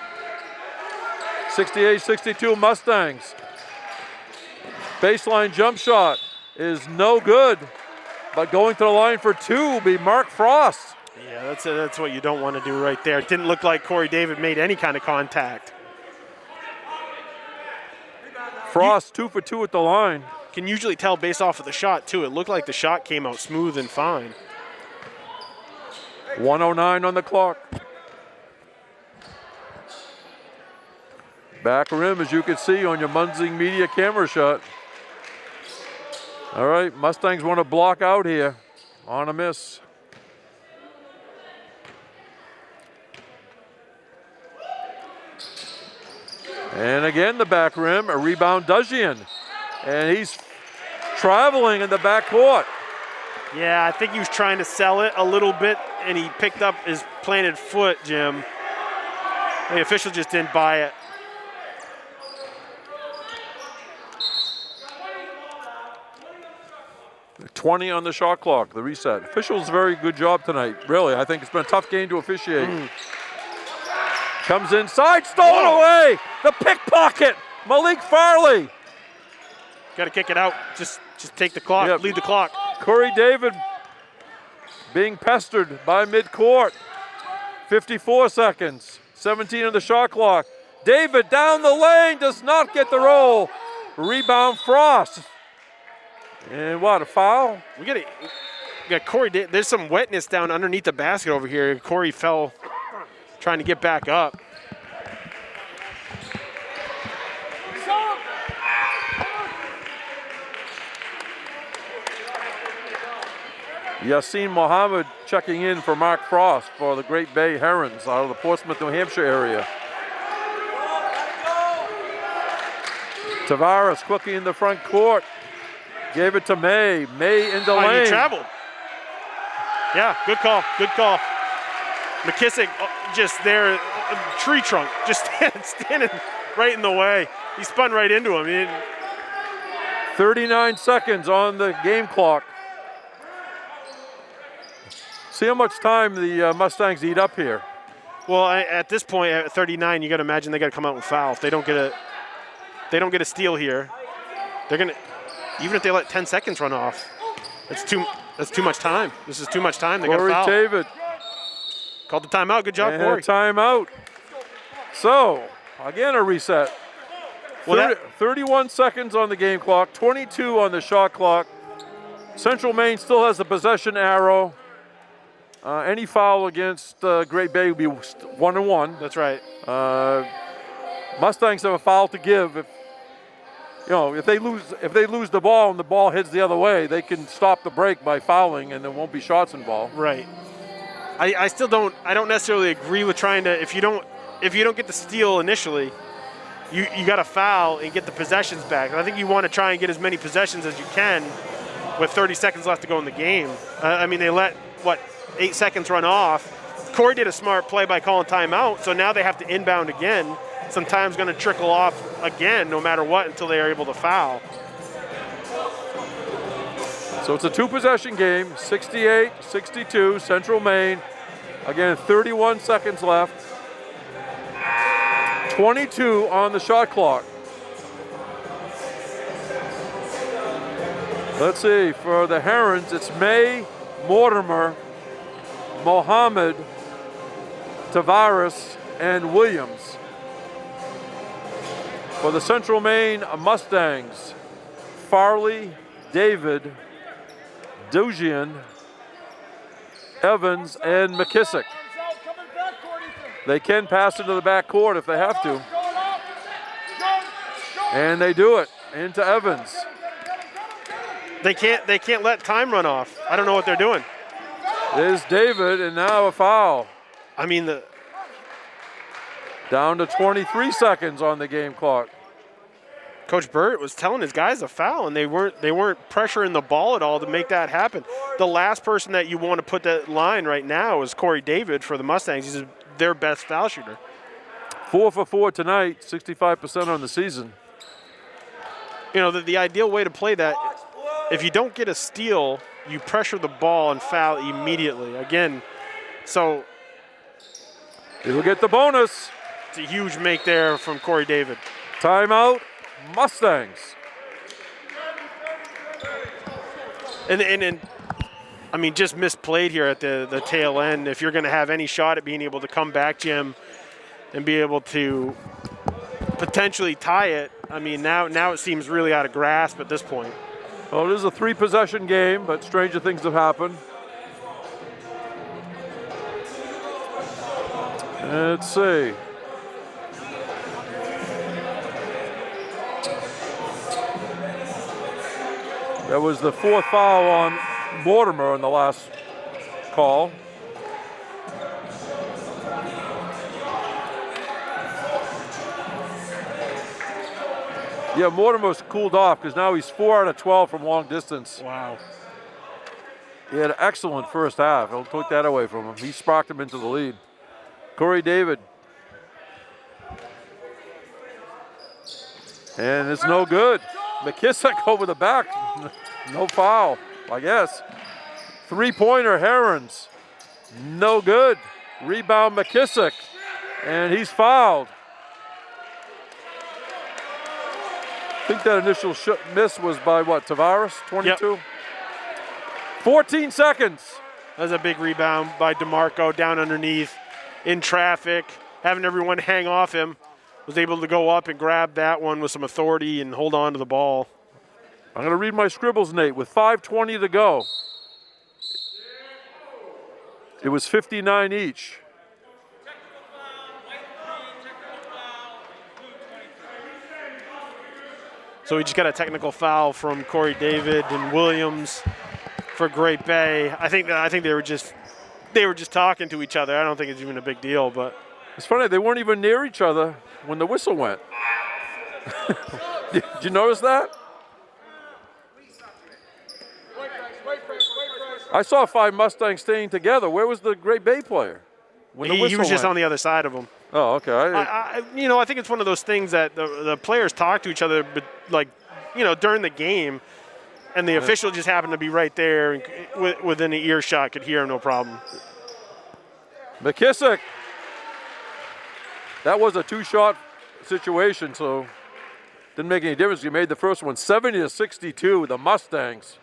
68-62 Mustangs. Baseline jump shot is no good. But going to the line for 2 will be Mark Frost. Yeah, that's what you don't want to do right there. It didn't look like Corey David made any kind of contact. Frost 2 for 2 at the line. Can usually tell based off of the shot, too. It looked like the shot came out smooth and fine. 1:09 on the clock. Back rim, as you can see on your Munzing Media camera shot. All right, Mustangs want to block out here on a miss. And again, the back rim, a rebound, Dujian. And he's traveling in the backcourt. Yeah, I think he was trying to sell it a little bit, and he picked up his planted foot, Jim. The official just didn't buy it. .20 on the shot clock, the reset. Officials, very good job tonight, really. I think it's been a tough game to officiate. Comes inside, stolen away. The pickpocket, Malik Farley. Got to kick it out. Just take the clock, lead the clock. Corey David being pestered by midcourt. 54 seconds, 17 on the shot clock. David down the lane, does not get the roll. Rebound Frost. And what, a foul? We got Corey. There's some wetness down underneath the basket over here. Corey fell trying to get back up. Yassine Mohammed checking in for Mark Frost for the Great Bay Herons out of the Portsmouth, New Hampshire area. Tavares quickly in the front court. Gave it to May. May in the lane. He traveled. Yeah, good call. Good call. McKissick just there, tree trunk, just standing right in the way. He spun right into him. 39 seconds on the game clock. See how much time the Mustangs eat up here. Well, at this point, at 39, you got to imagine they got to come out and foul. If they don't get a steal here, they're gonna. Even if they let 10 seconds run off, that's too much time. This is too much time. They got to foul. Corey David called the timeout. Good job, and Corey. A timeout. So again, a reset. 31 seconds on the game clock. 22 on the shot clock. Central Maine still has the possession arrow. Any foul against Great Bay would be 1-1. That's right. Mustangs have a foul to give. If they lose the ball and the ball hits the other way, they can stop the break by fouling, and there won't be shots involved. Right. I don't necessarily agree with trying to. If you don't get the steal initially, you got to foul and get the possessions back. And I think you want to try and get as many possessions as you can with 30 seconds left to go in the game. They let 8 seconds run off. Corey did a smart play by calling timeout, so now they have to inbound again. Some time's going to trickle off again, no matter what, until they are able to foul. So it's a 2-possession game, 68-62, Central Maine. Again, 31 seconds left. 22 on the shot clock. Let's see, for the Herons, it's May, Mortimer, Mohammed, Tavares, and Williams. For the Central Maine Mustangs, Farley, David, Dujian, Evans, and McKissick. They can pass into the backcourt if they have to. And they do it into Evans. They can't let time run off. I don't know what they're doing. There's David, and now a foul. I mean, Down to 23 seconds on the game clock. Coach Burt was telling his guys a foul, and they weren't pressuring the ball at all to make that happen. The last person that you want to put that line right now is Corey David for the Mustangs. He's their best foul shooter. 4 for 4 tonight, 65% on the season. You know, the ideal way to play that, if you don't get a steal, you pressure the ball and foul immediately. Again, so He'll get the bonus. it's a huge make there from Corey David. Timeout, Mustangs. And I mean, just misplayed here at the tail end. If you're going to have any shot at being able to come back, Jim, and be able to potentially tie it, I mean, now it seems really out of grasp at this point. Well, it is a 3-possession game, but stranger things have happened. Let's see. That was the 4th foul on Mortimer in the last call. Yeah, Mortimer's cooled off because now he's 4 out of 12 from long distance. Wow. He had an excellent first half. He'll take that away from him. He sparked him into the lead. Corey David. And it's no good. McKissick over the back. No foul, I guess. 3-pointer, Herons. No good. Rebound, McKissick. And he's fouled. I think that initial miss was by what, Tavares, 22? Yep. 14 seconds. That was a big rebound by DeMarco down underneath in traffic, having everyone hang off him. Was able to go up and grab that one with some authority and hold on to the ball. I'm going to read my scribbles, Nate. With 5:20 to go, it was 59 each. So we just got a technical foul from Corey David and Williams for Great Bay. I think they were just talking to each other. I don't think it's even a big deal, but it's funny, they weren't even near each other when the whistle went. Did you notice that? I saw 5 Mustangs staying together. Where was the Great Bay player when the whistle he was just went? on the other side of him. Oh, okay. I think it's one of those things that the players talk to each other, but during the game, and the official just happened to be right there and within an earshot, could hear him no problem. McKissick. That was a 2-shot situation, so didn't make any difference. You made the first one 70-62. The Mustangs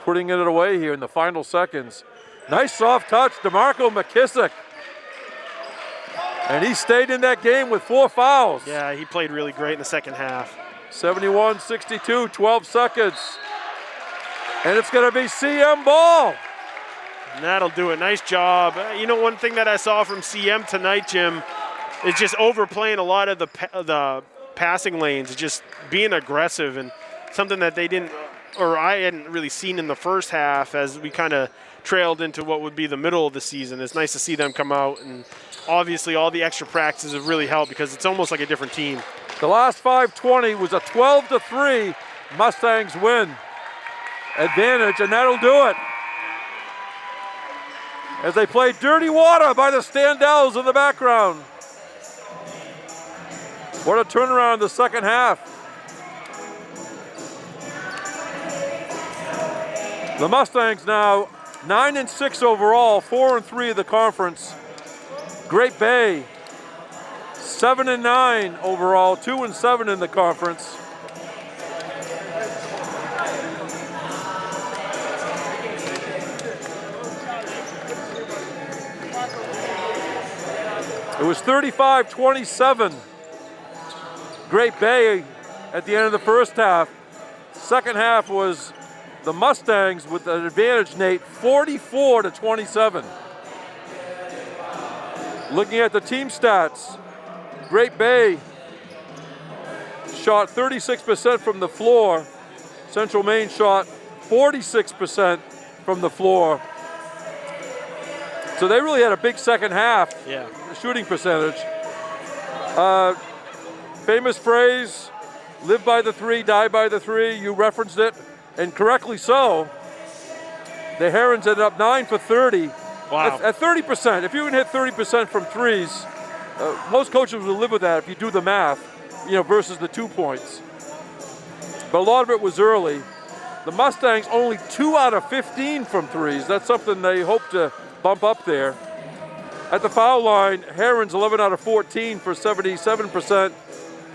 putting it away here in the final seconds. Nice soft touch, DeMarco McKissick. And he stayed in that game with 4 fouls. Yeah, he played really great in the second half. 71-62, 12 seconds. And it's going to be CM ball. And that'll do it. Nice job. One thing that I saw from CM tonight, Jim, is just overplaying a lot of the passing lanes, just being aggressive, and something that they didn't, or I hadn't really seen in the first half as we kind of trailed into what would be the middle of the season. It's nice to see them come out, and obviously all the extra practices have really helped because it's almost like a different team. The last 5:20 was a 12-3 Mustangs win advantage, and that'll do it. As they play Dirty Water by the Standells in the background. What a turnaround in the second half. The Mustangs now 9-6 overall, 4-3 of the conference. Great Bay 7-9 overall, 2-7 in the conference. It was 35-27 Great Bay at the end of the first half. Second half was the Mustangs with an advantage, Nate, 44-27. Looking at the team stats, Great Bay shot 36% from the floor. Central Maine shot 46% from the floor. So they really had a big second half shooting percentage. Famous phrase, live by the three, die by the three. You referenced it, and correctly so. The Herons ended up 9 for 30. Wow. At 30%, if you can hit 30% from threes, most coaches will live with that if you do the math, versus the 2 points. But a lot of it was early. The Mustangs only 2 out of 15 from threes. That's something they hope to bump up there. At the foul line, Herons 11 out of 14 for 77%.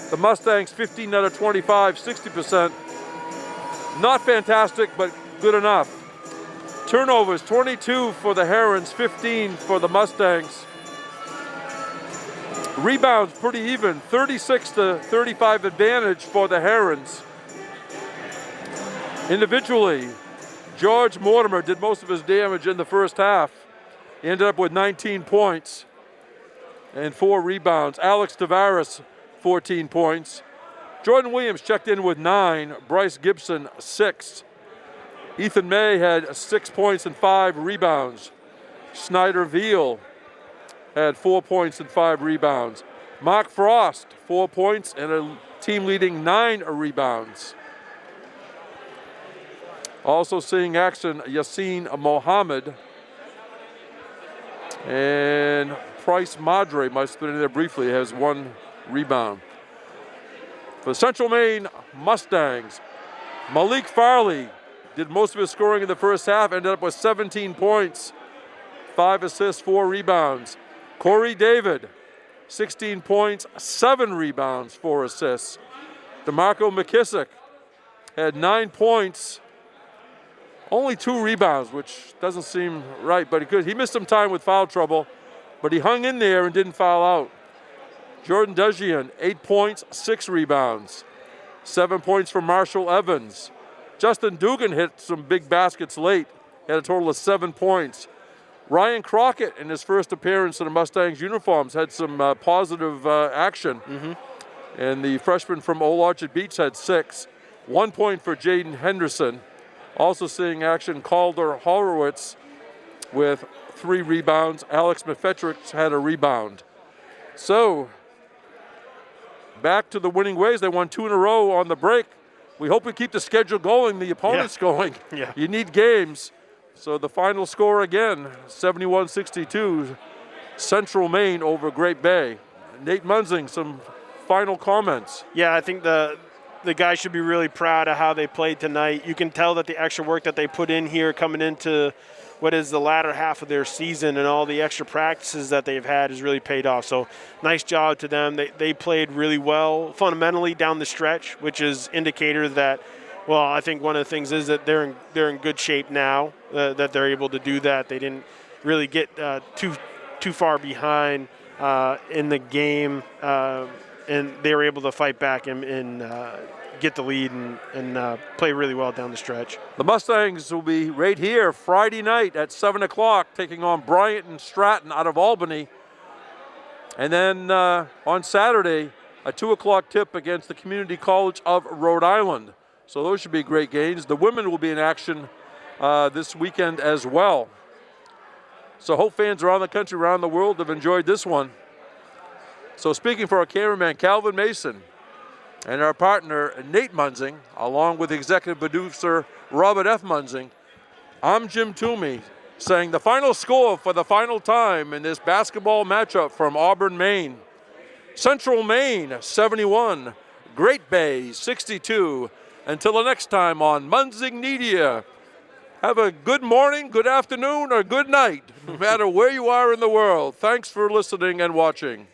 The Mustangs 15 out of 25, 60%. Not fantastic, but good enough. Turnovers, 22 for the Herons, 15 for the Mustangs. Rebounds pretty even, 36-35 advantage for the Herons. Individually, George Mortimer did most of his damage in the first half. He ended up with 19 points and 4 rebounds. Alex Tavares, 14 points. Jordan Williams checked in with 9. Bryce Gibson, 6. Ethan May had 6 points and 5 rebounds. Snyder Veal had 4 points and 5 rebounds. Mark Frost, 4 points and a team-leading 9 rebounds. Also seeing action, Yassine Mohammed and Price Madre, might have been in there briefly, has 1 rebound. For Central Maine Mustangs, Malik Farley did most of his scoring in the first half, ended up with 17 points, 5 assists, 4 rebounds. Corey David, 16 points, 7 rebounds, 4 assists. DeMarco McKissick had 9 points, only 2 rebounds, which doesn't seem right, but he missed some time with foul trouble, but he hung in there and didn't foul out. Jordan Dejian, 8 points, 6 rebounds. 7 points for Marshall Evans. Justin Dugan hit some big baskets late, had a total of 7 points. Ryan Crockett, in his first appearance in the Mustangs uniforms, had some positive action. And the freshman from Old Orchard Beach had 6. 1 point for Jaden Henderson. Also seeing action, Calder Horowitz with 3 rebounds. Alex Mefetrix had a rebound. So, back to the winning ways. They won 2 in a row on the break. We hope we keep the schedule going, the opponents going. You need games. So the final score again, 71-62, Central Maine over Great Bay. Nate Munzing, some final comments. Yeah, I think the guys should be really proud of how they played tonight. You can tell that the extra work that they put in here coming into what is the latter half of their season and all the extra practices that they've had has really paid off. So nice job to them. They played really well fundamentally down the stretch, which is indicator that, well, I think one of the things is that they're in good shape now, that they're able to do that. They didn't really get too far behind in the game, and they were able to fight back and get the lead and play really well down the stretch. The Mustangs will be right here Friday night at 7 o'clock taking on Bryant and Stratton out of Albany. And then on Saturday, a 2 o'clock tip against the Community College of Rhode Island. So those should be great games. The women will be in action this weekend as well. So hope fans around the country, around the world have enjoyed this one. So speaking for our cameraman, Calvin Mason, and our partner, Nate Munzing, along with executive producer Robert F. Munzing, I'm Jim Toomey, saying the final score for the final time in this basketball matchup from Auburn, Maine. Central Maine, 71. Great Bay, 62. Until the next time on Munzing Media, have a good morning, good afternoon, or good night, no matter where you are in the world. Thanks for listening and watching.